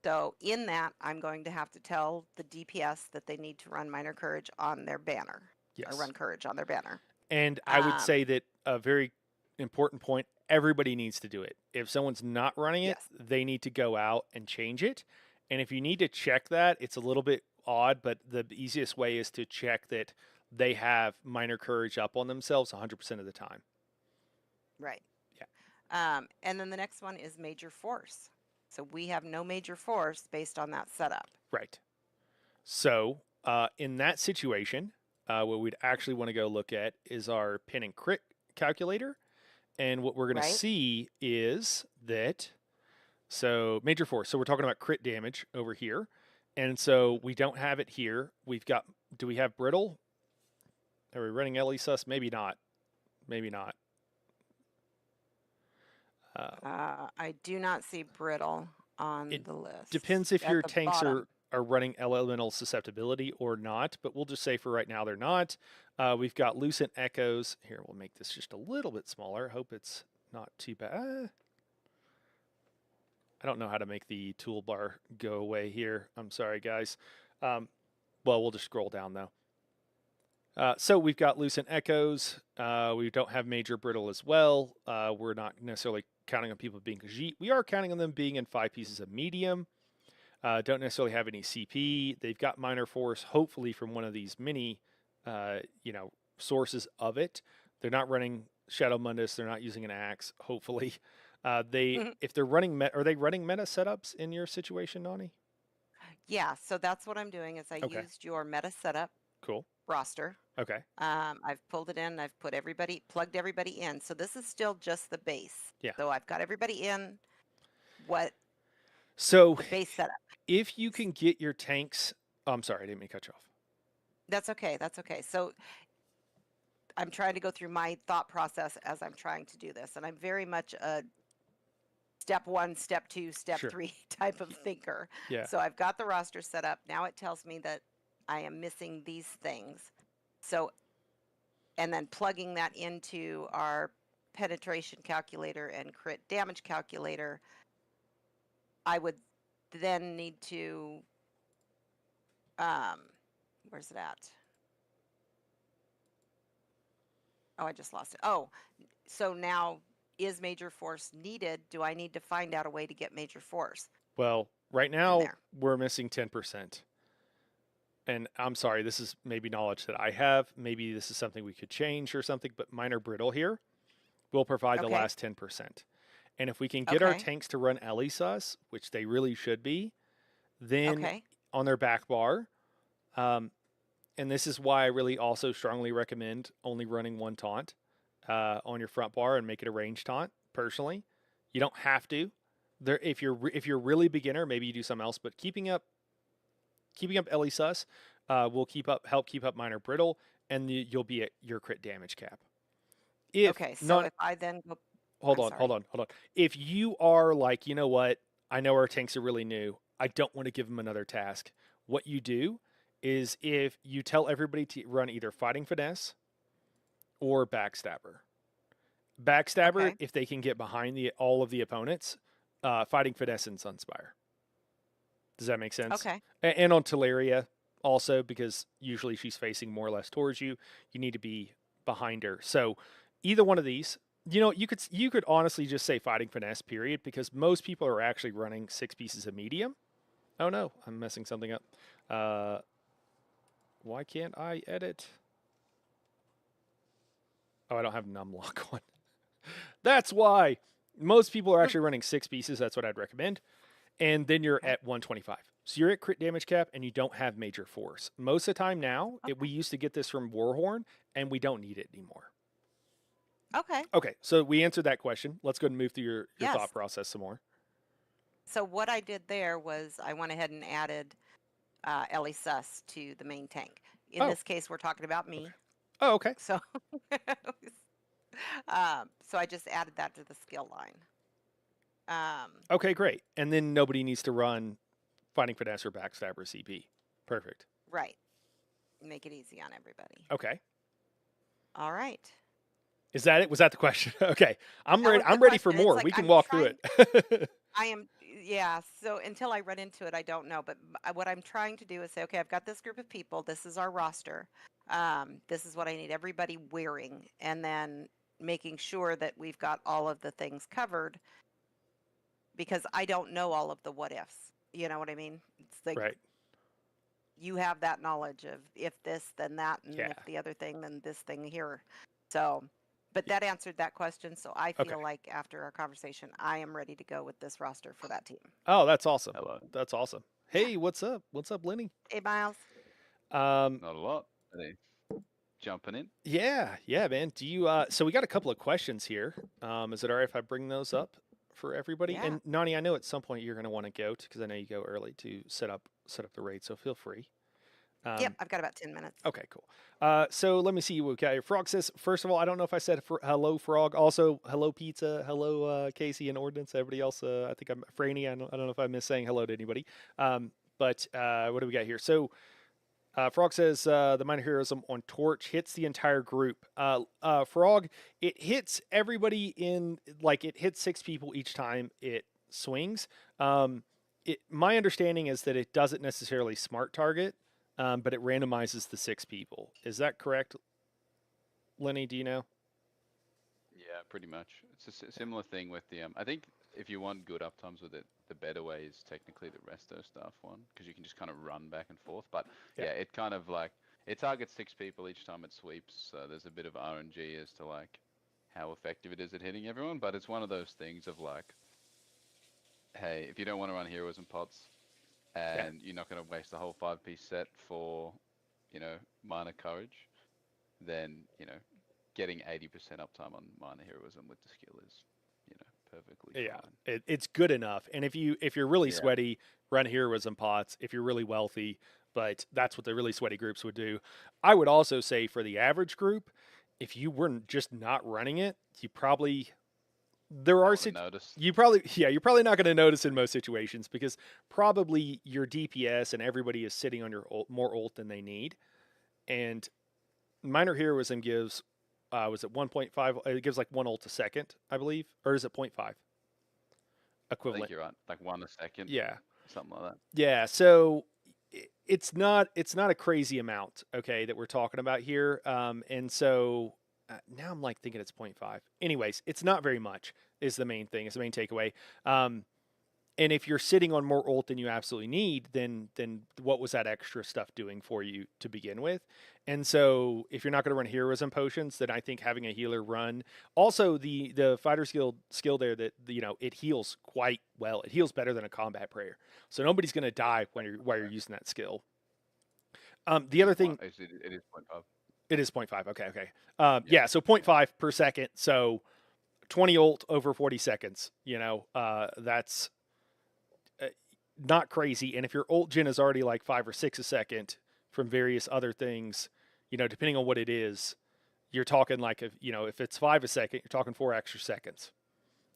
So in that, I'm going to have to tell the DPS that they need to run minor courage on their banner. Yes. Or run courage on their banner. And I would say that a very important point, everybody needs to do it. If someone's not running it, they need to go out and change it. And if you need to check that, it's a little bit odd, but the easiest way is to check that they have minor courage up on themselves 100% of the time. Right. Yeah. And then the next one is major force. So we have no major force based on that setup. Right. So in that situation, what we'd actually want to go look at is our pin and crit calculator. And what we're going to see is that, so major force. So we're talking about crit damage over here. And so we don't have it here. We've got, do we have brittle? Are we running Elisus? Maybe not. Maybe not. I do not see brittle on the list. Depends if your tanks are running elemental susceptibility or not, but we'll just say for right now they're not. We've got Lucent Echoes. Here, we'll make this just a little bit smaller. Hope it's not too bad. I don't know how to make the toolbar go away here. I'm sorry, guys. Well, we'll just scroll down, though. So we've got Lucent Echoes. We don't have Major Brittle as well. We're not necessarily counting on people being Khajiit. We are counting on them being in 5 pieces of medium. Don't necessarily have any CP. They've got Minor Force, hopefully from one of these mini, sources of it. They're not running Shadow Mundus. They're not using an axe, hopefully. If they're running, are they running meta setups in your situation, Nani? Yeah, so that's what I'm doing is I Okay. used your meta setup Cool. roster. Okay. I've pulled it in. I've plugged everybody in. So this is still just the base. Yeah. So I've got everybody in So the base setup. if you can get your tanks, I'm sorry, I didn't mean to cut you off. That's okay. That's okay. So I'm trying to go through my thought process as I'm trying to do this. And I'm very much a step 1, step 2, step Sure. 3 type of thinker. Yeah. So I've got the roster set up. Now it tells me that I am missing these things. So, and then plugging that into our penetration calculator and crit damage calculator, I would then need to, where's it at? Oh, I just lost it. Oh, so now is major force needed? Do I need to find out a way to get major force? Well, right now we're missing 10%. And I'm sorry, this is maybe knowledge that I have. Maybe this is something we could change or something, but Minor Brittle here will provide the last 10%. And if we can get our tanks to run Elisas, which they really should be, then on their back bar, and this is why I really also strongly recommend only running 1 taunt on your front bar and make it a range taunt. Personally, you don't have to. There, if you're really beginner, maybe you do something else. But keeping up Elisas will help keep up Minor Brittle, and you'll be at your crit damage cap. If I then go, hold on. If you are like, you know what, I know our tanks are really new. I don't want to give them another task. What you do is if you tell everybody to run either Fighting Finesse or Backstabber. Backstabber, if they can get behind all of the opponents, Fighting Finesse and Sunspire. Does that make sense? Okay. And on Teleria also, because usually she's facing more or less towards you, you need to be behind her. So either one of these, you could honestly just say Fighting Finesse, period, because most people are actually running 6 pieces of medium. Oh no, I'm messing something up. Why can't I edit? Oh, I don't have numlock on. That's why. Most people are actually running 6 pieces. That's what I'd recommend. And then you're at 125. So you're at crit damage cap and you don't have major force. Most of the time now, we used to get this from Warhorn and we don't need it anymore. Okay, so we answered that question. Let's go and move through your thought process some more. So what I did there was I went ahead and added Elisas to the main tank. In this case, we're talking about me. Oh, okay. So, so I just added that to the skill line. Okay, great. And then nobody needs to run Fighting Finesse or Backstabber CP. Perfect. Right. Make it easy on everybody. Okay. All right. Is that it? Was that the question? Okay. I'm ready for more. We can walk through it. Yeah. So until I run into it, I don't know. But what I'm trying to do is say, okay, I've got this group of people. This is our roster. This is what I need everybody wearing. And then making sure that we've got all of the things covered, because I don't know all of the what ifs. You know what I mean? It's like you have that knowledge of if this, then that, and if the other thing, then this thing here. So, but that answered that question. So I feel like after our conversation, I am ready to go with this roster for that team. Oh, that's awesome. Hello. That's awesome. Hey, what's up? What's up, Lenny? Hey, Miles. Not a lot. Jumping in. Yeah, man. Do you? So we got a couple of questions here. Is it all right if I bring those up for everybody? Yeah. And Nani, I know at some point you're going to want to go because I know you go early to set up the raid. So feel free. Yep, I've got about 10 minutes. Okay, cool. So let me see. Okay, Frog says, first of all, I don't know if I said hello, Frog. Also, hello, Pizza. Hello, Casey and Ordnance. Everybody else, I think I'm Franny. I don't know if I missed saying hello to anybody. But what do we got here? So Frog says the minor heroism on Torch hits the entire group. Frog, it hits everybody in, like, it hits 6 people each time it swings. My understanding is that it doesn't necessarily smart target, but it randomizes the 6 people. Is that correct, Lenny? Do you know? Yeah, pretty much. It's a similar thing with the. I think if you want good uptimes with it, the better way is technically the resto staff one, because you can just kind of run back and forth. But Yeah. yeah, it kind of like it targets 6 people each time it sweeps. So there's a bit of RNG as to like how effective it is at hitting everyone. But it's one of those things of like, hey, if you don't want to run heroes and pots, and you're not going to waste the whole 5-piece set for, minor courage, then getting 80% uptime on minor heroism with the skill is, perfectly Yeah, fine. it's good enough. And if you're really Yeah. sweaty, run heroism pots. If you're really wealthy, but that's what the really sweaty groups would do. I would also say for the average group, if you were just not running it, you probably there I are wouldn't notice. you're probably not going to notice in most situations, because probably your DPS and everybody is sitting on your more ult than they need. And minor heroism gives was it 1.5? It gives like 1 ult a second, I believe, or is it 0.5 I think equivalent? you're right. Like 1 a second. Yeah. Something like that. Yeah, so it's not a crazy amount, okay, that we're talking about here. And so now I'm like thinking it's 0.5. Anyways, it's not very much is the main thing. Is the main takeaway. And if you're sitting on more ult than you absolutely need, then what was that extra stuff doing for you to begin with? And so if you're not going to run heroism potions, then I think having a healer run. Also, the fighter skill there, that it heals quite well. It heals better than a combat prayer. So nobody's going to die while you're using that skill. The other thing, It is 0.5. it is 0.5. Okay. Yeah. Yeah, so 0.5 per second. So 20 ult over 40 seconds. That's not crazy. And if your ult gen is already like 5 or 6 a second from various other things, depending on what it is, you're talking like, if it's 5 a second, you're talking 4 extra seconds.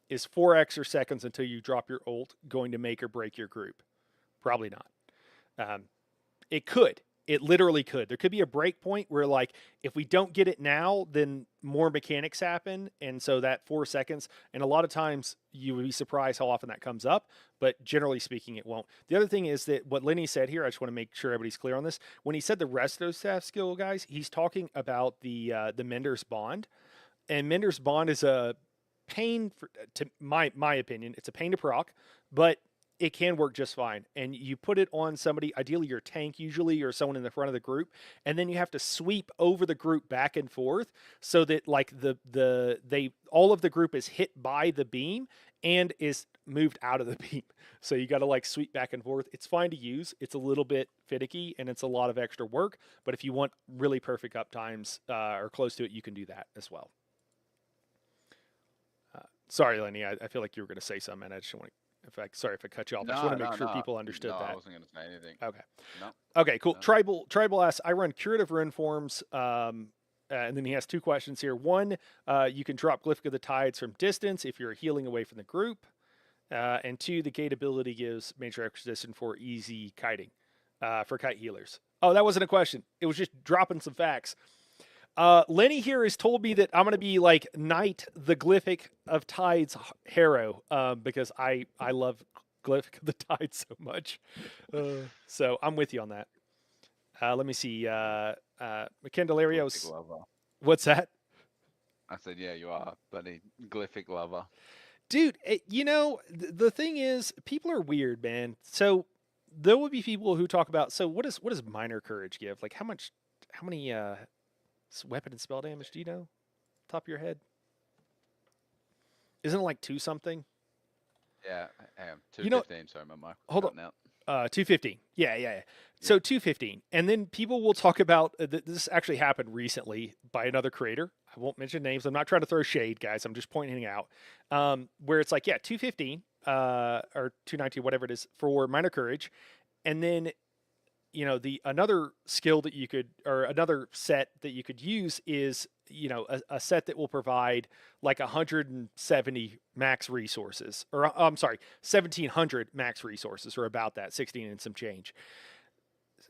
Is 4 extra seconds until you drop your ult going to make or break your group? Probably not. It could. It literally could. There could be a break point where, like, if we don't get it now, then more mechanics happen. And so that 4 seconds, and a lot of times you would be surprised how often that comes up, but generally speaking, it won't. The other thing is that what Lenny said here, I just want to make sure everybody's clear on this. When he said the resto staff skill, guys, he's talking about the Mender's Bond. And Mender's Bond is a pain, to my opinion, it's a pain to proc, but it can work just fine. And you put it on somebody, ideally your tank usually, or someone in the front of the group, and then you have to sweep over the group back and forth so that, like, all of the group is hit by the beam and is moved out of the beam. So you got to, like, sweep back and forth. It's fine to use. It's a little bit finicky and it's a lot of extra work, but if you want really perfect uptimes or close to it, you can do that as well. Sorry, Lenny, I feel like you were going to say something, and I just want to. Sorry if I cut you off. I just want to make sure people understood that. I wasn't going to say anything. Okay. No. Okay, cool. No. Tribal asks, I run curative rune forms, and then he has 2 questions here. One, you can drop Glyphic of the Tides from distance if you're healing away from the group. And 2, the gate ability gives major acquisition for easy kiting, for kite healers. Oh, that wasn't a question. It was just dropping some facts. Lenny here has told me that I'm going to be like Knight the Glyphic of Tides hero, because I love Glyphic of the Tides so much. So I'm with you on that. Let me see. McKendelarios. What's that? I said, yeah, you are, buddy. Glyphic lover. Dude, the thing is, people are weird, man. So there will be people who talk about, so what does minor courage give? Like how many weapon and spell damage, do you know? Top of your head? Isn't it like 2 something? Yeah, I am. 215, sorry, my mic. Hold on. Out. 215. Yeah. So 215. And then people will talk about, this actually happened recently by another creator. I won't mention names. I'm not trying to throw shade, guys. I'm just pointing it out. Where it's like, 215 or 219, whatever it is, for minor courage. And then the another skill that you could, or another set that you could use is a set that will provide like 170 max resources, or I'm sorry, 1700 max resources, or about that, 16 and some change.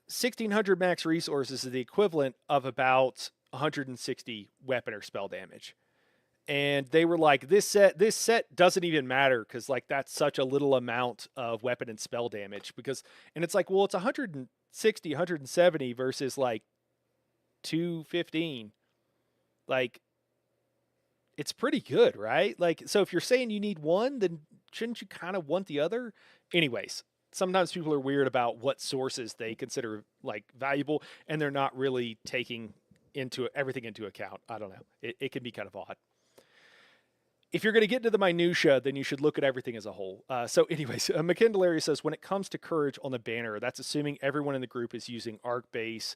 1600 max resources is the equivalent of about 160 weapon or spell damage. And they were like, this set doesn't even matter because like that's such a little amount of weapon and spell damage. Because and it's like, well, it's 160, 170 versus like 215. Like, it's pretty good, right? Like, so if you're saying you need one, then shouldn't you kind of want the other? Anyways, sometimes people are weird about what sources they consider like valuable, and they're not really taking into everything into account. I don't know. It can be kind of odd. If you're going to get into the minutia, then you should look at everything as a whole. Anyways, McKendalaria says, when it comes to courage on the banner, that's assuming everyone in the group is using Arc Base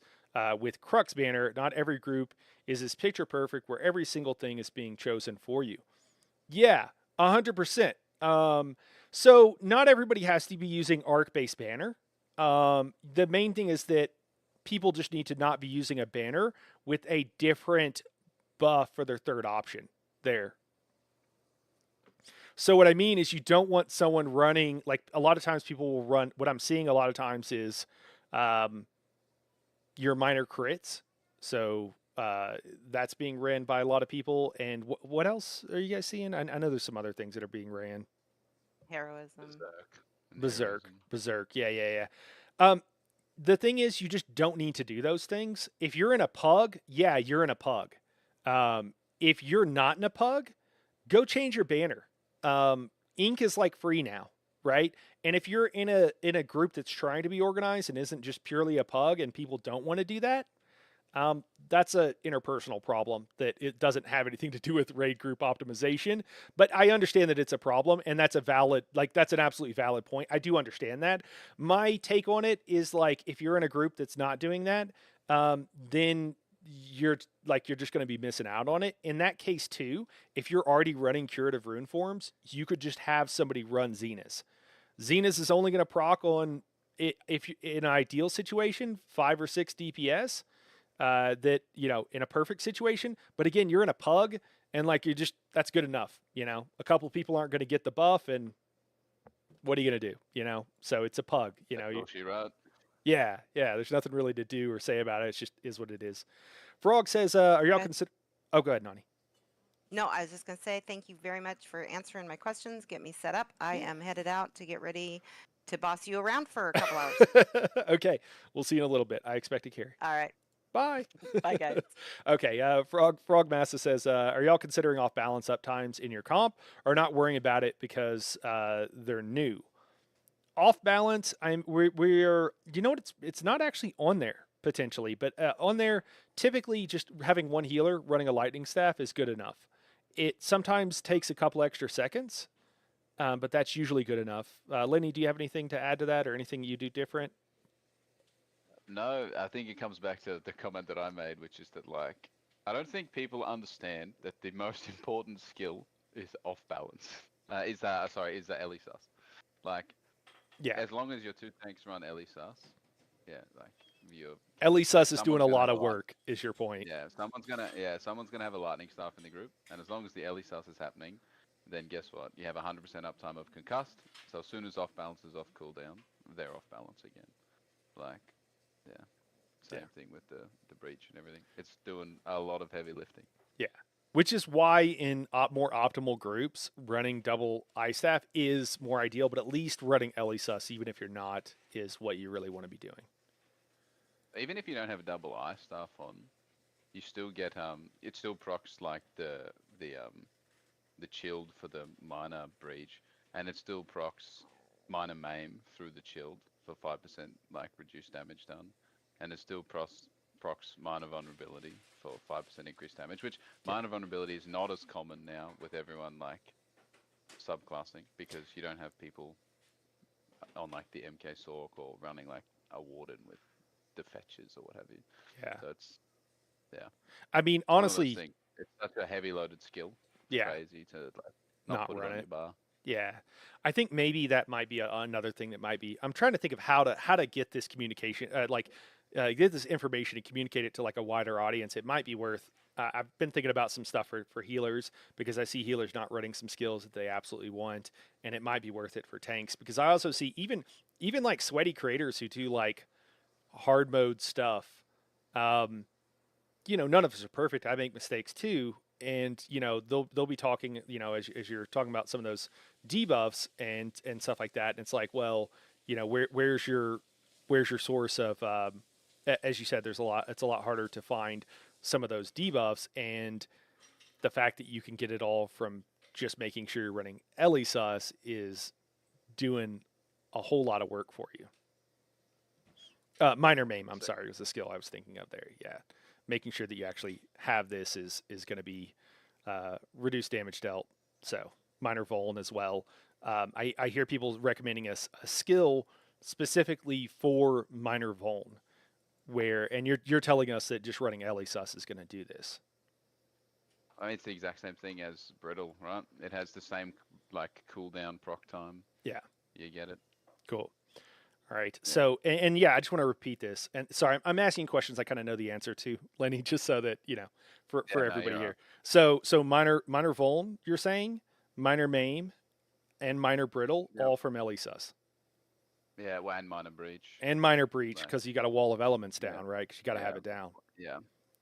with Crux banner. Not every group is as picture perfect where every single thing is being chosen for you. Yeah, 100%. So not everybody has to be using Arc Base banner. The main thing is that people just need to not be using a banner with a different buff for their third option there. So what I mean is you don't want someone running, like a lot of times people will run, what I'm seeing a lot of times is your minor crits. So that's being ran by a lot of people. And what else are you guys seeing? I know there's some other things that are being ran. Heroism. Berserk. Yeah. The thing is, you just don't need to do those things. If you're in a PUG, yeah, you're in a PUG. If you're not in a PUG, go change your banner. Ink is like free now, right? And if you're in a group that's trying to be organized and isn't just purely a PUG and people don't want to do that, that's a interpersonal problem that it doesn't have anything to do with raid group optimization. But I understand that it's a problem, and that's that's an absolutely valid point. I do understand that. My take on it is like, if you're in a group that's not doing that, then you're just going to be missing out on it. In that case too, if you're already running curative rune forms, you could just have somebody run Xenas. Xenas is only going to proc on it if you, in an ideal situation, 5 or 6 DPS. That in a perfect situation, but again, you're in a PUG, and like that's good enough. A couple people aren't going to get the buff, and what are you going to do? So it's a PUG. Right? Yeah. There's nothing really to do or say about it. It's just is what it is. Frog says, "Are y'all consider?" Oh, go ahead, Nani. No, I was just going to say thank you very much for answering my questions. Get me set up. I am headed out to get ready to boss you around for a couple hours. Okay, we'll see you in a little bit. I expect to carry. All right. Bye. Bye, guys. Okay. Frog Massa says, "Are y'all considering off balance up times in your comp, or not worrying about it because they're new?" Off balance, we're it's not actually on there potentially, but on there typically just having one healer running a lightning staff is good enough. It sometimes takes a couple extra seconds, but that's usually good enough. Lenny, do you have anything to add to that, or anything you do different? No, I think it comes back to the comment that I made, which is that like I don't think people understand that the most important skill is off balance. Is the Elisas. Like, Yeah, as long as your 2 tanks run Elisas, yeah, like you're Elisas is doing someone's a gonna lot have of a work, is your point. yeah, someone's gonna have a lightning staff in the group, and as long as the Elisas is happening, then guess what? You have 100% uptime of concussed. So as soon as off balance is off cooldown, they're off balance again. Like, yeah. Same thing with the breach and everything. It's doing a lot of heavy lifting. Yeah. Which is why in more optimal groups, running double ice staff is more ideal, but at least running Elisas, even if you're not, is what you really want to be doing. Even if you don't have a double ice staff on, you still get it still procs like the chilled for the minor breach, and it still procs minor maim through the chilled for 5% like reduced damage done. And it still procs minor vulnerability for 5% increased damage, which minor vulnerability is not as common now with everyone like subclassing, because you don't have people on like the MK Sork or running like a Warden with the fetches or what have you. Yeah. So it's I mean, honestly, it's such a heavy loaded skill. It's crazy to like not put run it on it. your bar. Yeah, I think maybe that might be another thing that might be. I'm trying to think of how to get this communication. Like, get this information and communicate it to like a wider audience, it might be worth. I've been thinking about some stuff for healers because I see healers not running some skills that they absolutely want, and it might be worth it for tanks because I also see even like sweaty creators who do like hard mode stuff. Um, none of us are perfect. I make mistakes too, and they'll be talking, as you're talking about some of those debuffs and stuff like that. And it's like, well, where's your source of as you said, it's a lot harder to find some of those debuffs, and the fact that you can get it all from just making sure you're running Elisus is doing a whole lot of work for you. Minor maim, I'm sorry, was the skill I was thinking of there. Yeah, making sure that you actually have this is going to be reduced damage dealt. So minor vuln as well. I hear people recommending a skill specifically for minor vuln, and you're telling us that just running Elisus is going to do this. I mean, it's the exact same thing as brittle, right? It has the same like cooldown proc time. Yeah, you get it. Cool. All right. Yeah. So, and yeah, I just want to repeat this. And sorry, I'm asking questions I kind of know the answer to, Lenny, just so that, for everybody here. Right. So minor vuln, you're saying, minor maim, and minor brittle, all from Elisus. Yeah, well, and minor breach. And minor breach, because you got a wall of elements down, right? Because you got to have it down. Yeah.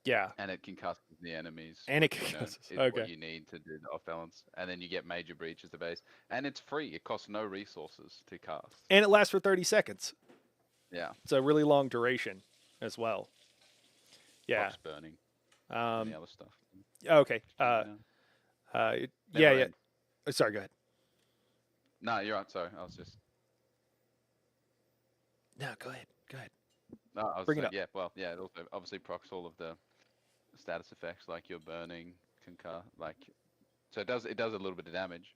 Yeah. And it concuss the enemies. And it concusses. It's what you need to do the off balance. And then you get major breach as the base. And it's free. It costs no resources to cast. And it lasts for 30 seconds. Yeah. It's a really long duration as well. Yeah. Box burning. And the other stuff. Okay. Yeah. Sorry, go ahead. No, you're right. Sorry. I was just. No, go ahead. No, I was Bring it up. Yeah, well, yeah, it also obviously procs all of the status effects like your burning, concur, so it does a little bit of damage.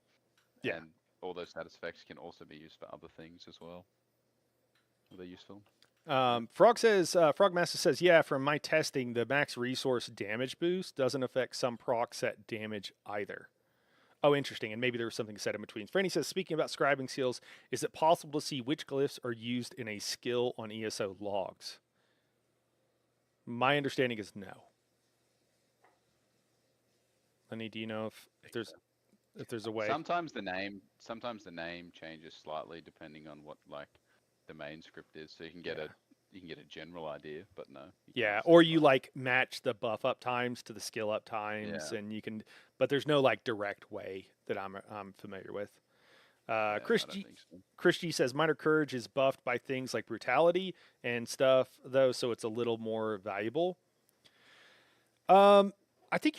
Yeah. And all those status effects can also be used for other things as well. They're useful. Frogmaster says, yeah, from my testing, the max resource damage boost doesn't affect some proc set damage either. Oh, interesting. And maybe there was something said in between. Franny says, speaking about scribing skills, is it possible to see which glyphs are used in a skill on ESO logs? My understanding is no. Lenny, do you know if there's a way? Sometimes the name changes slightly depending on what the main script is. So you can get a general idea, but no. Yeah, or you match the buff up times to the skill up times, and you can. But there's no direct way that I'm familiar with. Chris G says minor courage is buffed by things like brutality and stuff, though, so it's a little more valuable. I think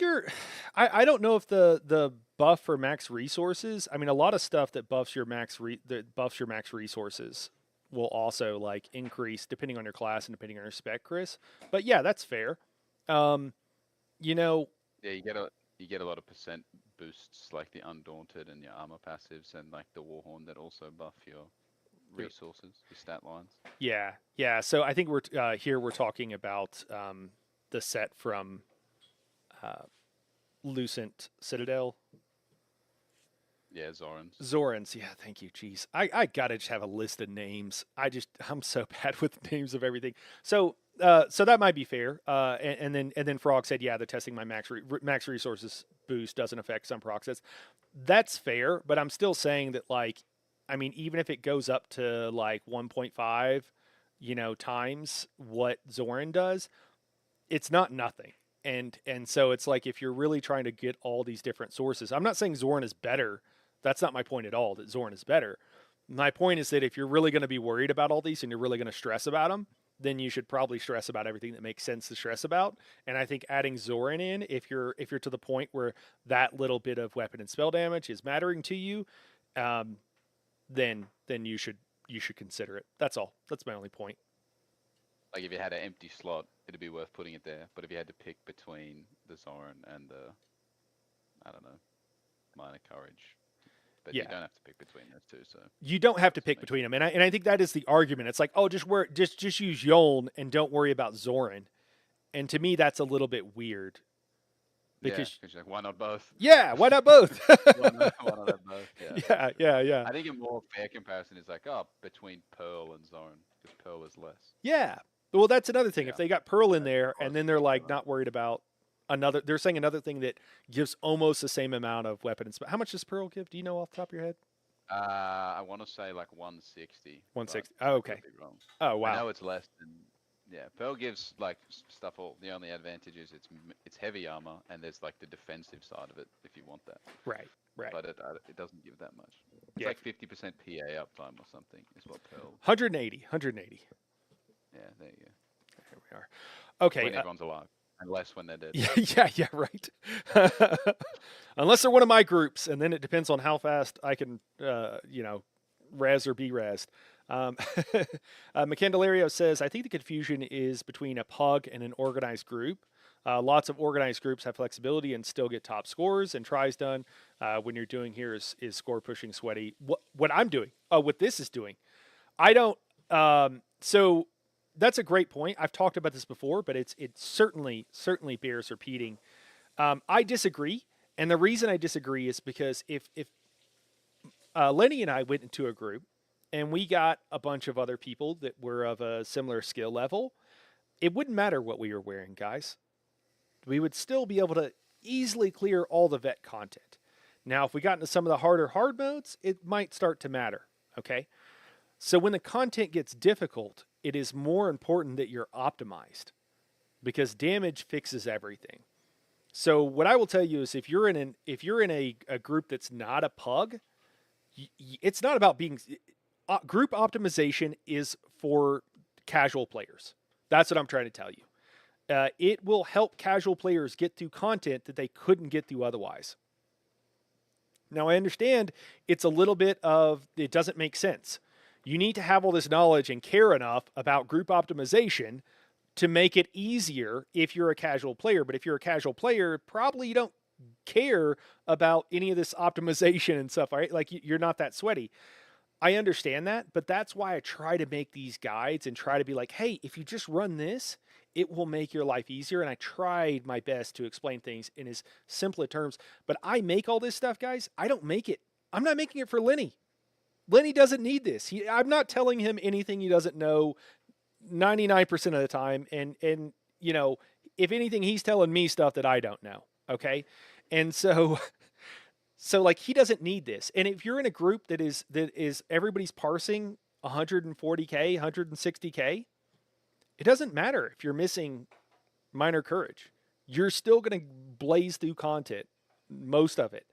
I don't know if the buff for max resources. I mean, a lot of stuff that buffs your max resources will also increase depending on your class and depending on your spec, Chris. But yeah, that's fair. Yeah, you get a lot of percent boosts like the Undaunted and your armor passives and the Warhorn that also buff your resources, your stat lines. Yeah. So I think we're talking about the set from Lucent Citadel. Yeah, Zorans. Yeah, thank you. Jeez, I gotta just have a list of names. I'm so bad with names of everything. So that might be fair. And then Frog said, yeah, the testing my max resources boost doesn't affect some proc sets. That's fair, but I'm still saying that even if it goes up to 1.5, times what Zoran does, it's not nothing. And so it's if you're really trying to get all these different sources, I'm not saying Zoran is better. That's not my point at all, that Zoran is better. My point is that if you're really going to be worried about all these and you're really going to stress about them, then you should probably stress about everything that makes sense to stress about. And I think adding Zoran in, if you're to the point where that little bit of weapon and spell damage is mattering to you, then you should consider it. That's all. That's my only point. If you had an empty slot, it'd be worth putting it there. But if you had to pick between the Zoran and the, I don't know, minor courage. But you don't have to pick between those two. So you don't have to pick between them, and I think that is the argument. It's just use Yoln and don't worry about Zoran. And to me, that's a little bit weird. Because why not both? Yeah, why not both? why not both? Yeah. I think a more fair comparison is between Pearl and Zoran, because Pearl is less. Yeah, Well, that's another thing. Yeah. If they got Pearl in That's there, and then they're like cost. not worried about another, they're saying another thing that gives almost the same amount of weapon and how much does Pearl give? Do you know off the top of your head? I want to say like 160, but 160. Oh, I okay. could be wrong. Oh, I wow. know it's less than. Yeah, Pearl gives like stuff. All the only advantage is it's heavy armor, and there's like the defensive side of it if you want that. Right. Right. But it doesn't give that much. It's Yeah. like 50% PA uptime or something is what Pearl. 180. 180. Yeah, there you go. There we are. Okay. When everyone's alive, unless when they're dead. Yeah, right. Unless they're one of my groups, and then it depends on how fast I can, res or be resed. McCandelario says, I think the confusion is between a PUG and an organized group. Lots of organized groups have flexibility and still get top scores and tries done. When you're doing here is score pushing sweaty. What I'm doing, what this is doing, I don't. So that's a great point. I've talked about this before, but it certainly bears repeating. I disagree, and the reason I disagree is because if Lenny and I went into a group and we got a bunch of other people that were of a similar skill level, it wouldn't matter what we were wearing, guys. We would still be able to easily clear all the vet content. Now, if we got into some of the harder hard modes, it might start to matter. Okay. So when the content gets difficult, it is more important that you're optimized because damage fixes everything. So what I will tell you is if you're in a group that's not a pug, it's not about being group optimization is for casual players. That's what I'm trying to tell you. It will help casual players get through content that they couldn't get through otherwise. Now I understand it's a little bit of it doesn't make sense. You need to have all this knowledge and care enough about group optimization to make it easier if you're a casual player. But if you're a casual player, probably you don't care about any of this optimization and stuff, right? Like you're not that sweaty. I understand that, but that's why I try to make these guides and try to be like, hey, if you just run this, it will make your life easier. And I tried my best to explain things in as simple terms. But I make all this stuff, guys. I don't make it. I'm not making it for Lenny. Lenny doesn't need this. I'm not telling him anything he doesn't know 99% of the time. And if anything, he's telling me stuff that I don't know. Okay. And so like he doesn't need this. And if you're in a group that is everybody's parsing 140K, 160K, it doesn't matter if you're missing minor courage. You're still going to blaze through content, most of it.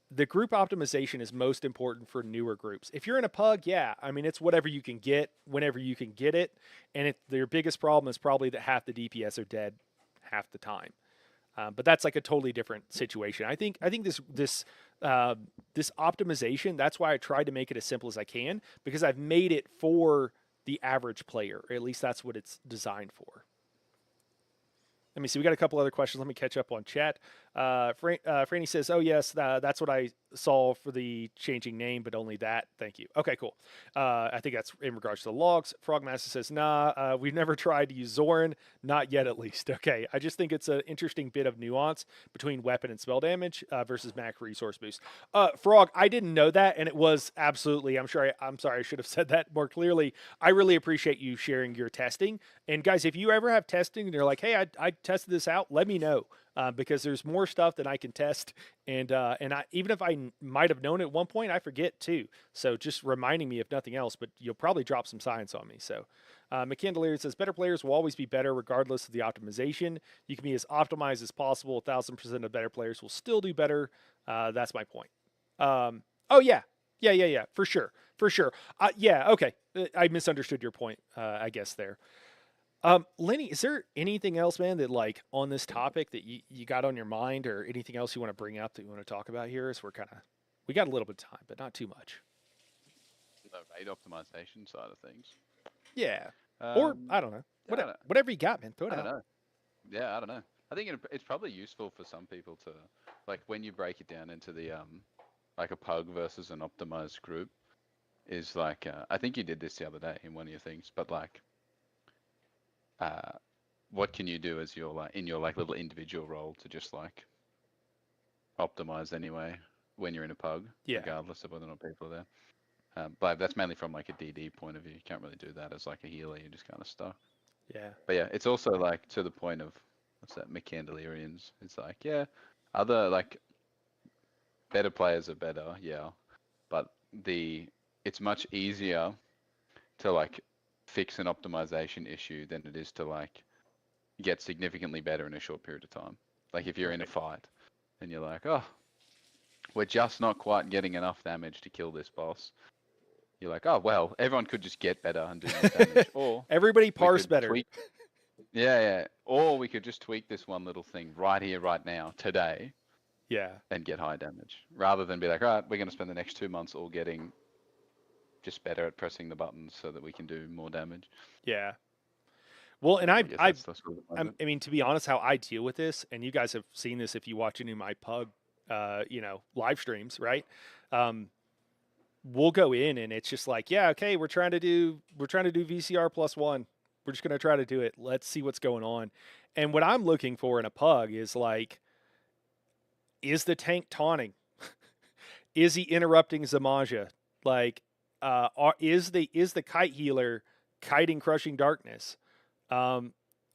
The group optimization is most important for newer groups. If you're in a pug, yeah, I mean, it's whatever you can get, whenever you can get it. And their biggest problem is probably that half the DPS are dead half the time. But that's like a totally different situation. I think this optimization. That's why I tried to make it as simple as I can because I've made it for the average player, or at least that's what it's designed for. Let me see. We got a couple other questions. Let me catch up on chat. Franny says, "Oh yes, that's what I saw for the changing name, but only that. Thank you. Okay, cool. I think that's in regards to the logs." Frogmaster says, "Nah, we've never tried to use Zoran, not yet at least." Okay, I just think it's an interesting bit of nuance between weapon and spell damage versus max resource boost. Frog, I didn't know that, and it was absolutely. I'm sorry. I should have said that more clearly. I really appreciate you sharing your testing. And guys, if you ever have testing and you're like, "Hey, I tested this out," let me know. Because there's more stuff than I can test, and even if I might have known at one point, I forget too. So just reminding me if nothing else, but you'll probably drop some science on me. So McCandelaria says better players will always be better regardless of the optimization. You can be as optimized as possible. 1,000% of better players will still do better. That's my point. Oh yeah, for sure. Yeah, okay. I misunderstood your point. I guess there. Lenny, is there anything else, man, that like on this topic that you got on your mind or anything else you want to bring up that you want to talk about here? As we got a little bit of time, but not too much. The raid optimization side of things. Yeah. Or I don't know. Whatever you got, man. Throw it out. I don't know. Yeah, I don't know. I think it's probably useful for some people to like when you break it down into the like a pug versus an optimized group is like I think you did this the other day in one of your things, but like what can you do as your like in your like little individual role to just like optimize anyway when you're in a pug, regardless of whether or not people are there. But that's mainly from like a DD point of view. You can't really do that as like a healer. You're just kind of stuck. Yeah. But yeah, it's also like to the point of what's that, McCandlerians. It's like, yeah, other like better players are better, yeah, but it's much easier to like fix an optimization issue than it is to like get significantly better in a short period of time. Like if you're in a Right. fight and you're like, oh, we're just not quite getting enough damage to kill this boss. You're like, oh well, everyone could just get better and do more damage, or Everybody we parse could better. tweak. Yeah, yeah. Or we could just tweak this one little thing right here, right now, today, Yeah. and get high damage, rather than be like, all right, we're going to spend the next 2 months all getting just better at pressing the buttons so that we can do more damage. Yeah. Well, and I guess that's sort of the point of it. I mean, to be honest, how I deal with this, and you guys have seen this if you watch any of my PUG, live streams, right? Um, we'll go in and it's just like, yeah, okay, we're trying to do VCR +1. We're just gonna try to do it. Let's see what's going on. And what I'm looking for in a PUG is like, is the tank taunting? Is he interrupting Zamaja? Like, is the kite healer kiting crushing darkness? Are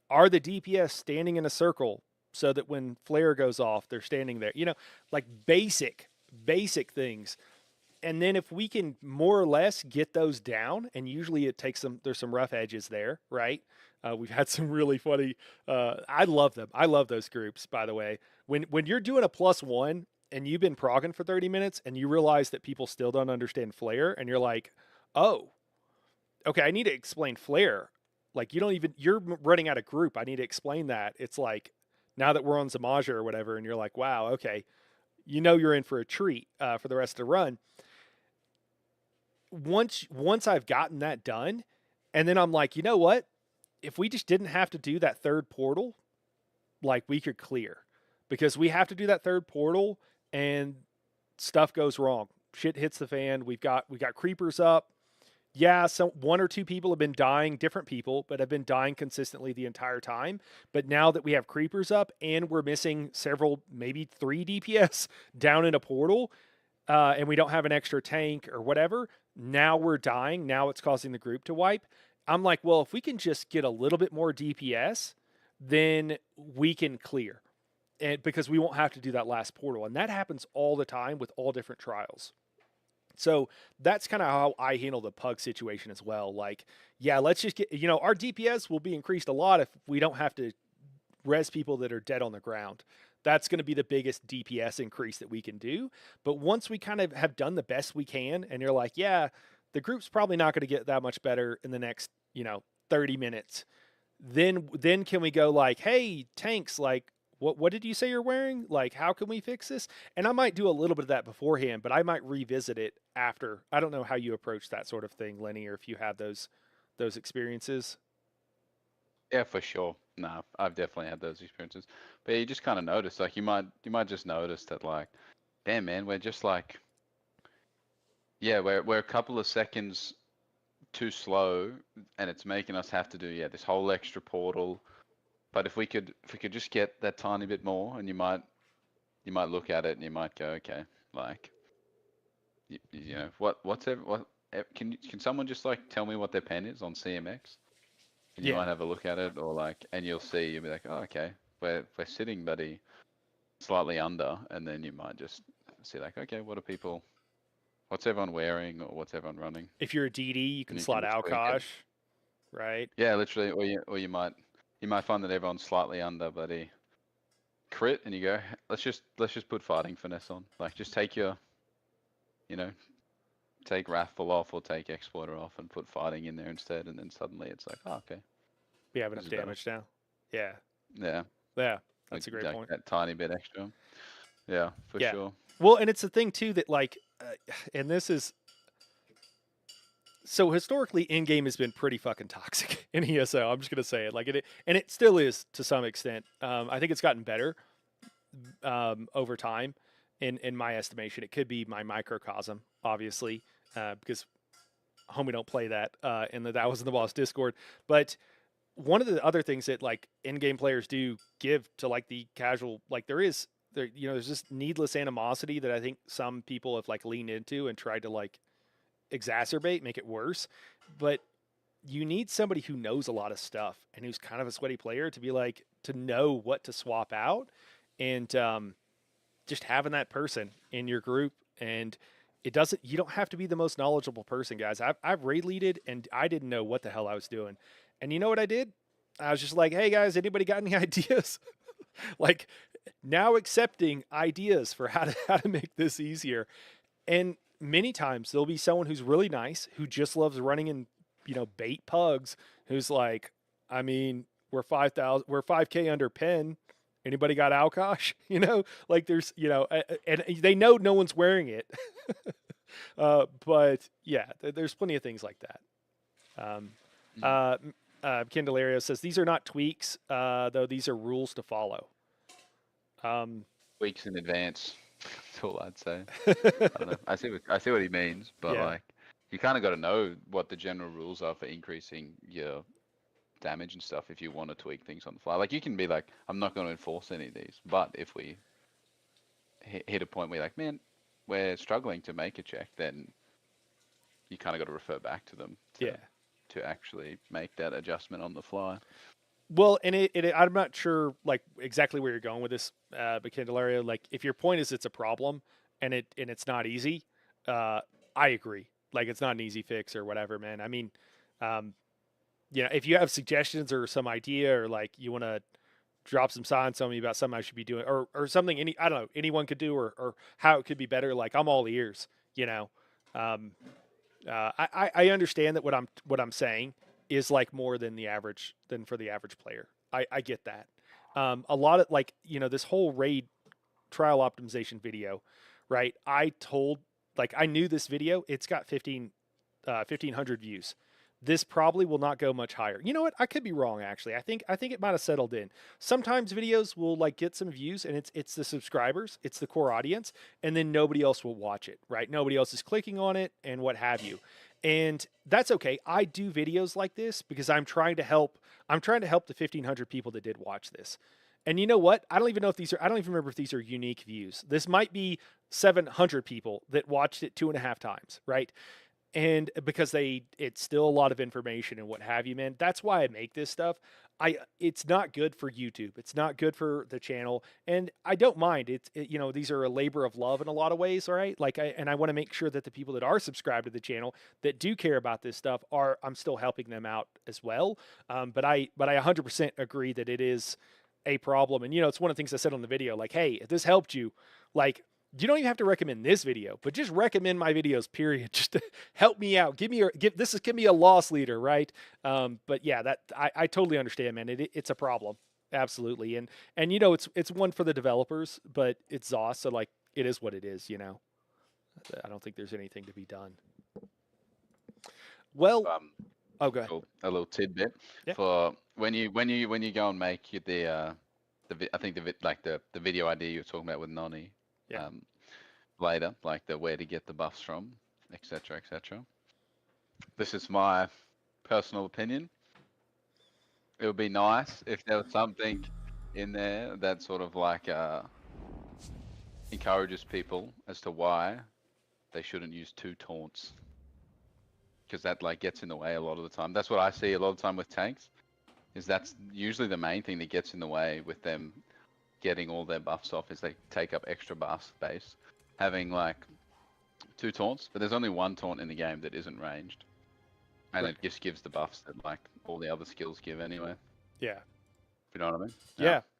the DPS standing in a circle so that when flare goes off, they're standing there? Like basic things. And then if we can more or less get those down, and usually it takes there's some rough edges there, right? We've had some really funny. I love them. I love those groups, by the way. When you're doing a +1 and you've been progging for 30 minutes and you realize that people still don't understand flare, and you're like, oh, okay, I need to explain flare. Like you're running out of group. I need to explain that. It's like, now that we're on Zamaja or whatever, and you're like, wow, okay, you're in for a treat for the rest of the run. Once I've gotten that done, and then I'm like, you know what? If we just didn't have to do that third portal, like we could clear, because we have to do that third portal and stuff goes wrong. Shit hits the fan. We got creepers up. Yeah, so one or two people have been dying, different people, but have been dying consistently the entire time. But now that we have creepers up and we're missing several, maybe 3 DPS down in a portal, and we don't have an extra tank or whatever, now we're dying. Now it's causing the group to wipe. I'm like, well, if we can just get a little bit more DPS, then we can clear. And because we won't have to do that last portal. And that happens all the time with all different trials. So that's kind of how I handle the PUG situation as well. Like, yeah, let's just get, our DPS will be increased a lot if we don't have to res people that are dead on the ground. That's going to be the biggest DPS increase that we can do. But once we kind of have done the best we can, and you're like, yeah, the group's probably not going to get that much better in the next, 30 minutes. Then can we go like, hey, tanks, like, what did you say you're wearing? Like, how can we fix this? And I might do a little bit of that beforehand, but I might revisit it after. I don't know how you approach that sort of thing, Lenny, or if you have those experiences. Yeah, for sure. No, I've definitely had those experiences. But yeah, you just kind of notice, like you might just notice that like, damn man, we're just like, yeah, we're a couple of seconds too slow, and it's making us have to do this whole extra portal. But if we could just get that tiny bit more, and you might look at it and you might go, okay, like, can someone just like tell me what their pen is on CMX? And you Yeah. might have a look at it, or like, and you'll be like, oh, okay, we're sitting, buddy, slightly under, and then you might just see like, okay, what's everyone wearing, or what's everyone running? If you're a DD, you can And you slot just tweak it. Alkosh, right? Yeah, literally, or you might find that everyone's slightly under, buddy. Crit, and you go, let's just put fighting finesse on. Like, just take your, take Wrathful off or take Exploiter off and put fighting in there instead, and then suddenly it's like, oh, okay. We have enough This is better. damage now. Yeah. Yeah. Yeah. That's Like, a great point. That tiny bit extra. Yeah, for Yeah. sure. Well, and it's the thing too that like, and this is so historically in-game has been pretty fucking toxic in ESO. I'm just gonna say it, like and it still is to some extent. I think it's gotten better over time. In my estimation, it could be my microcosm, obviously, because homie don't play that, and that was in the boss Discord. But one of the other things that like in-game players do give to like the casual, like there's this needless animosity that I think some people have like leaned into and tried to like exacerbate, make it worse. But you need somebody who knows a lot of stuff and who's kind of a sweaty player to be like to know what to swap out, and just having that person in your group. And you don't have to be the most knowledgeable person, guys. I've raid leaded and I didn't know what the hell I was doing, and you know what I did? I was just like, hey guys, anybody got any ideas? Like, now accepting ideas for how to make this easier. And many times there'll be someone who's really nice who just loves running in, bait pugs, who's like, I mean, we're 5k under pen. Anybody got Alkosh? Like there's, and they know no one's wearing it. But yeah, there's plenty of things like that. Candelario says these are not tweaks, though these are rules to follow. Weeks in advance. That's all I'd say. I don't know. I see what he means, but Yeah. like, you kind of got to know what the general rules are for increasing your damage and stuff if you want to tweak things on the fly. Like, you can be like, I'm not going to enforce any of these, but if we hit a point where you're like, man, we're struggling to make a check, then you kind of got to refer back to them to actually make that adjustment on the fly. Well, and I'm not sure like exactly where you're going with this, but Candelario, like if your point is it's a problem and it's not easy, I agree. Like it's not an easy fix or whatever, man. I mean, if you have suggestions or some idea or like you want to drop some signs on me about something I should be doing or something I don't know, anyone could do or how it could be better, like I'm all ears, I understand that what I'm saying is like more than for the average player. I get that. A lot of like, this whole raid trial optimization video, right? I knew this video, it's got 1,500 views. This probably will not go much higher. You know what? I could be wrong actually. I think it might have settled in. Sometimes videos will like get some views and it's the subscribers, it's the core audience, and then nobody else will watch it, right? Nobody else is clicking on it and what have you. And that's okay. I do videos like this because I'm trying to help the 1,500 people that did watch this. And you know what? I don't even remember if these are unique views. This might be 700 people that watched it 2.5 times, right? And because it's still a lot of information and what have you, man. That's why I make this stuff. It's not good for YouTube. It's not good for the channel, and I don't mind. These are a labor of love in a lot of ways, all right? Like I want to make sure that the people that are subscribed to the channel that do care about this stuff I'm still helping them out as well. But I 100% agree that it is a problem. And it's one of the things I said on the video, like, hey, if this helped you, like, you don't even have to recommend this video, but just recommend my videos, period. Just to help me out. Give me a loss leader, right? But yeah, that I totally understand, man. It's a problem. Absolutely. And it's one for the developers, but it's ZOS, so like it is what it is, I don't think there's anything to be done. Well, go ahead. A little tidbit for when you go and make the video idea you were talking about with Noni. Yeah. Later, like the where to get the buffs from, etc., etc. This is my personal opinion. It would be nice if there was something in there that sort of like encourages people as to why they shouldn't use 2 taunts, because that like gets in the way a lot of the time. That's what I see a lot of the time with tanks, is that's usually the main thing that gets in the way with them getting all their buffs off, is they take up extra buff space. Having like 2 taunts, but there's only 1 taunt in the game that isn't ranged, and Right. it just gives the buffs that like all the other skills give anyway. Yeah. You know what I mean?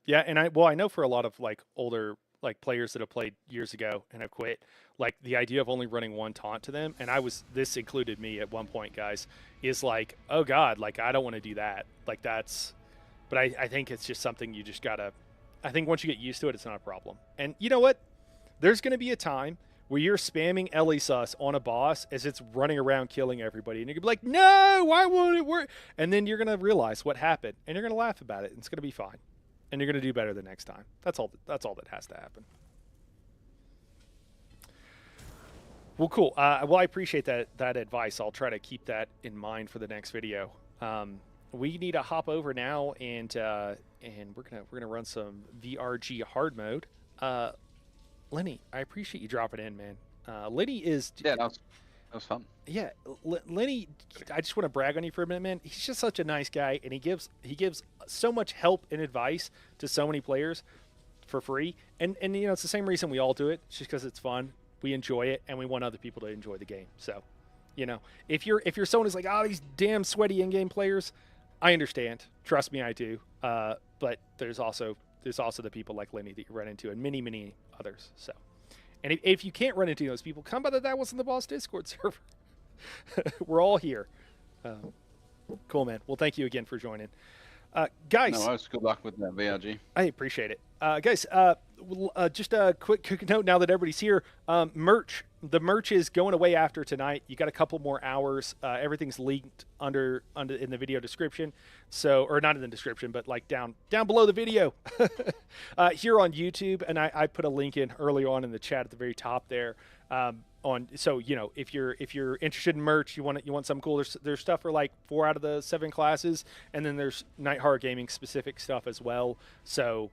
Yeah. And I know for a lot of like older like players that have played years ago and have quit, like the idea of only running 1 taunt to them, and this included me at one point, guys, is like, oh God, like I don't want to do that. Like but I think it's just something you just gotta, I think once you get used to it, it's not a problem. And you know what? There's going to be a time where you're spamming Elisus on a boss as it's running around killing everybody. And you're going to be like, no, why won't it work? And then you're going to realize what happened. And you're going to laugh about it. And it's going to be fine. And you're going to do better the next time. That's all that has to happen. Well, cool. Well, I appreciate that advice. I'll try to keep that in mind for the next video. We need to hop over now, and we're gonna run some VRG hard mode. Lenny, I appreciate you dropping in, man. Lenny is That was fun. Yeah, Lenny, I just want to brag on you for a minute, man. He's just such a nice guy, and he gives so much help and advice to so many players for free. And you know, it's the same reason we all do it. It's just because it's fun. We enjoy it, and we want other people to enjoy the game. So, you know, if you're someone who's like, oh, these damn sweaty in-game players, I understand. Trust me, I do. But there's also the people like Lenny that you run into, and many others. So, and if you can't run into those people, come by the That Wasn't the Boss Discord server. We're all here. Um, cool, man. Well, thank you again for joining. Guys, No, good luck with that VRG. I appreciate it. Guys, just a quick note now that everybody's here. Merch. The merch is going away after tonight. You got a couple more hours. Everything's linked under in the video description. So, or not in the description, but like down below the video here on YouTube. And I put a link in early on in the chat at the very top there. So you know, if you're interested in merch, you want something cool. There's stuff for like 4 out of the 7 classes, and then there's Night Horror Gaming specific stuff as well. So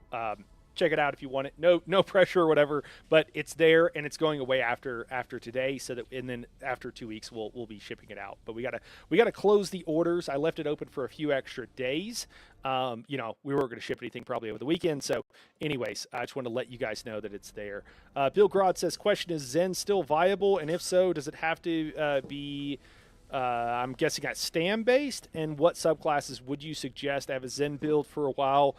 check it out if you want it. No pressure or whatever, but it's there, and it's going away after today. So that, and then after 2 weeks we'll be shipping it out. But we gotta close the orders. I left it open for a few extra days. You know, we weren't going to ship anything probably over the weekend. So anyways, I just want to let you guys know that it's there. Bill Grod says, question, is Zen still viable? And if so, does it have to be, I'm guessing, at Stam based? And what subclasses would you suggest? I have a Zen build for a while,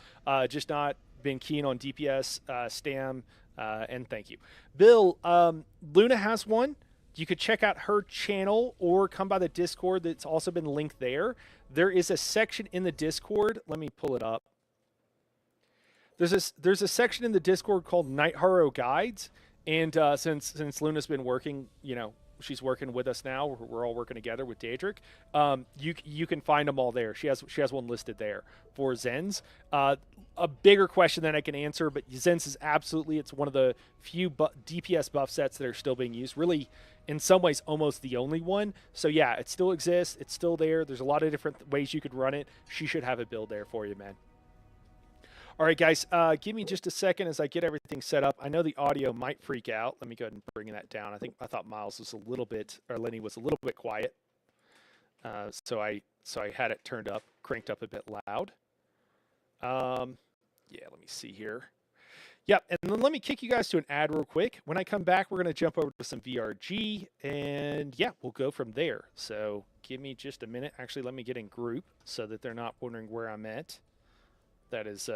just not been keen on DPS, Stam, and thank you. Bill, Luna has one. You could check out her channel or come by the Discord that's also been linked there. There is a section in the Discord. Let me pull it up. There's a section in the Discord called Night Horror Guides, and since Luna's been working, you know, she's working with us now. We're all working together with Daedric. You can find them all there. She has one listed there for Zens. A bigger question than I can answer, but Zens is absolutely, it's one of the few DPS buff sets that are still being used. Really, in some ways, almost the only one. So yeah, it still exists. It's still there. There's a lot of different ways you could run it. She should have a build there for you, man. All right, guys, give me just a second as I get everything set up. I know the audio might freak out. Let me go ahead and bring that down. I thought Miles was a little bit, or Lenny was a little bit quiet. So I had it cranked up a bit loud. Yeah, let me see here. Yep, and then let me kick you guys to an ad real quick. When I come back, we're going to jump over to some VRG, and yeah, we'll go from there. So give me just a minute. Actually, let me get in group so that they're not wondering where I'm at. That is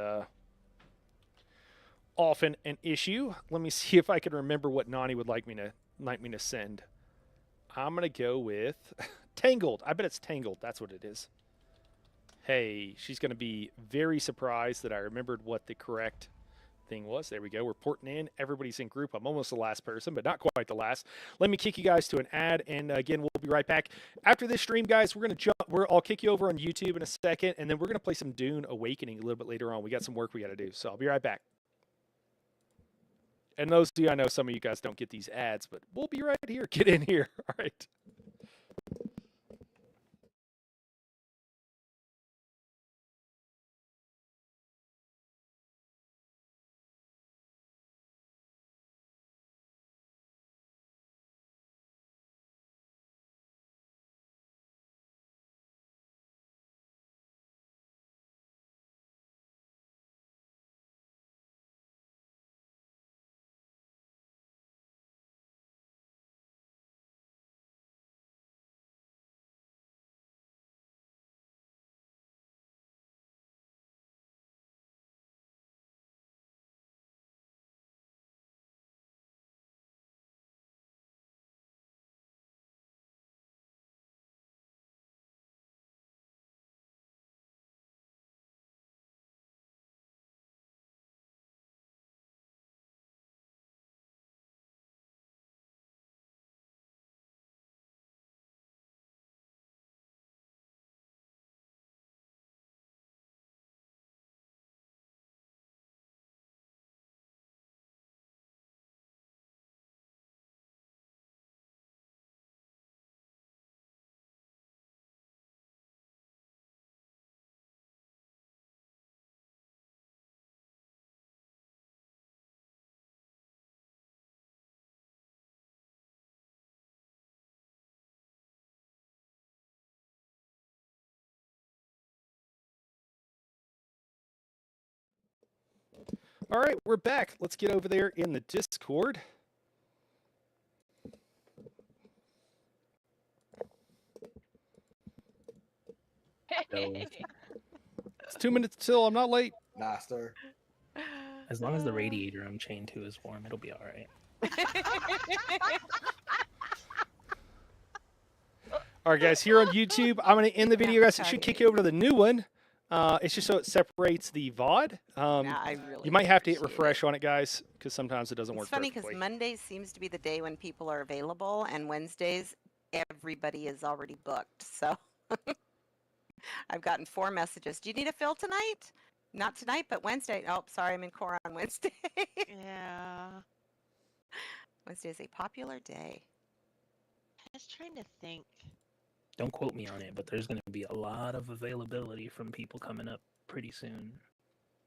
often an issue. Let me see if I can remember what Nani would like me to send. I'm going to go with Tangled. I bet it's Tangled. That's what it is. Hey, she's going to be very surprised that I remembered what the correct thing was. There we go. We're porting in. Everybody's in group. I'm almost the last person, but not quite the last. Let me kick you guys to an ad, and again, we'll be right back. After this stream, guys, we're going to jump. I'll kick you over on YouTube in a second, and then we're going to play some Dune Awakening a little bit later on. We got some work we got to do, so I'll be right back. And those of you, I know some of you guys don't get these ads, but we'll be right here. Get in here. All right. All right, we're back. Let's get over there in the Discord. So, It's 2 minutes till. I'm not late. Master. as long as the radiator I'm chained to is warm, it'll be all right. All right, guys, here on YouTube, I'm going to end the video, guys. It should kick you over to the new one. It's just so it separates the VOD. Nah, I really You might have to hit appreciate refresh on it, guys, because sometimes it doesn't It's work funny because perfectly. Mondays seems to be the day when people are available, and Wednesdays everybody is already booked. So I've gotten 4 messages. Do you need a fill tonight? Not tonight, but Wednesday. Oh, sorry, I'm in core on Wednesday. Yeah. Wednesday is a popular day. I was trying to think. Don't quote me on it, but there's going to be a lot of availability from people coming up pretty soon.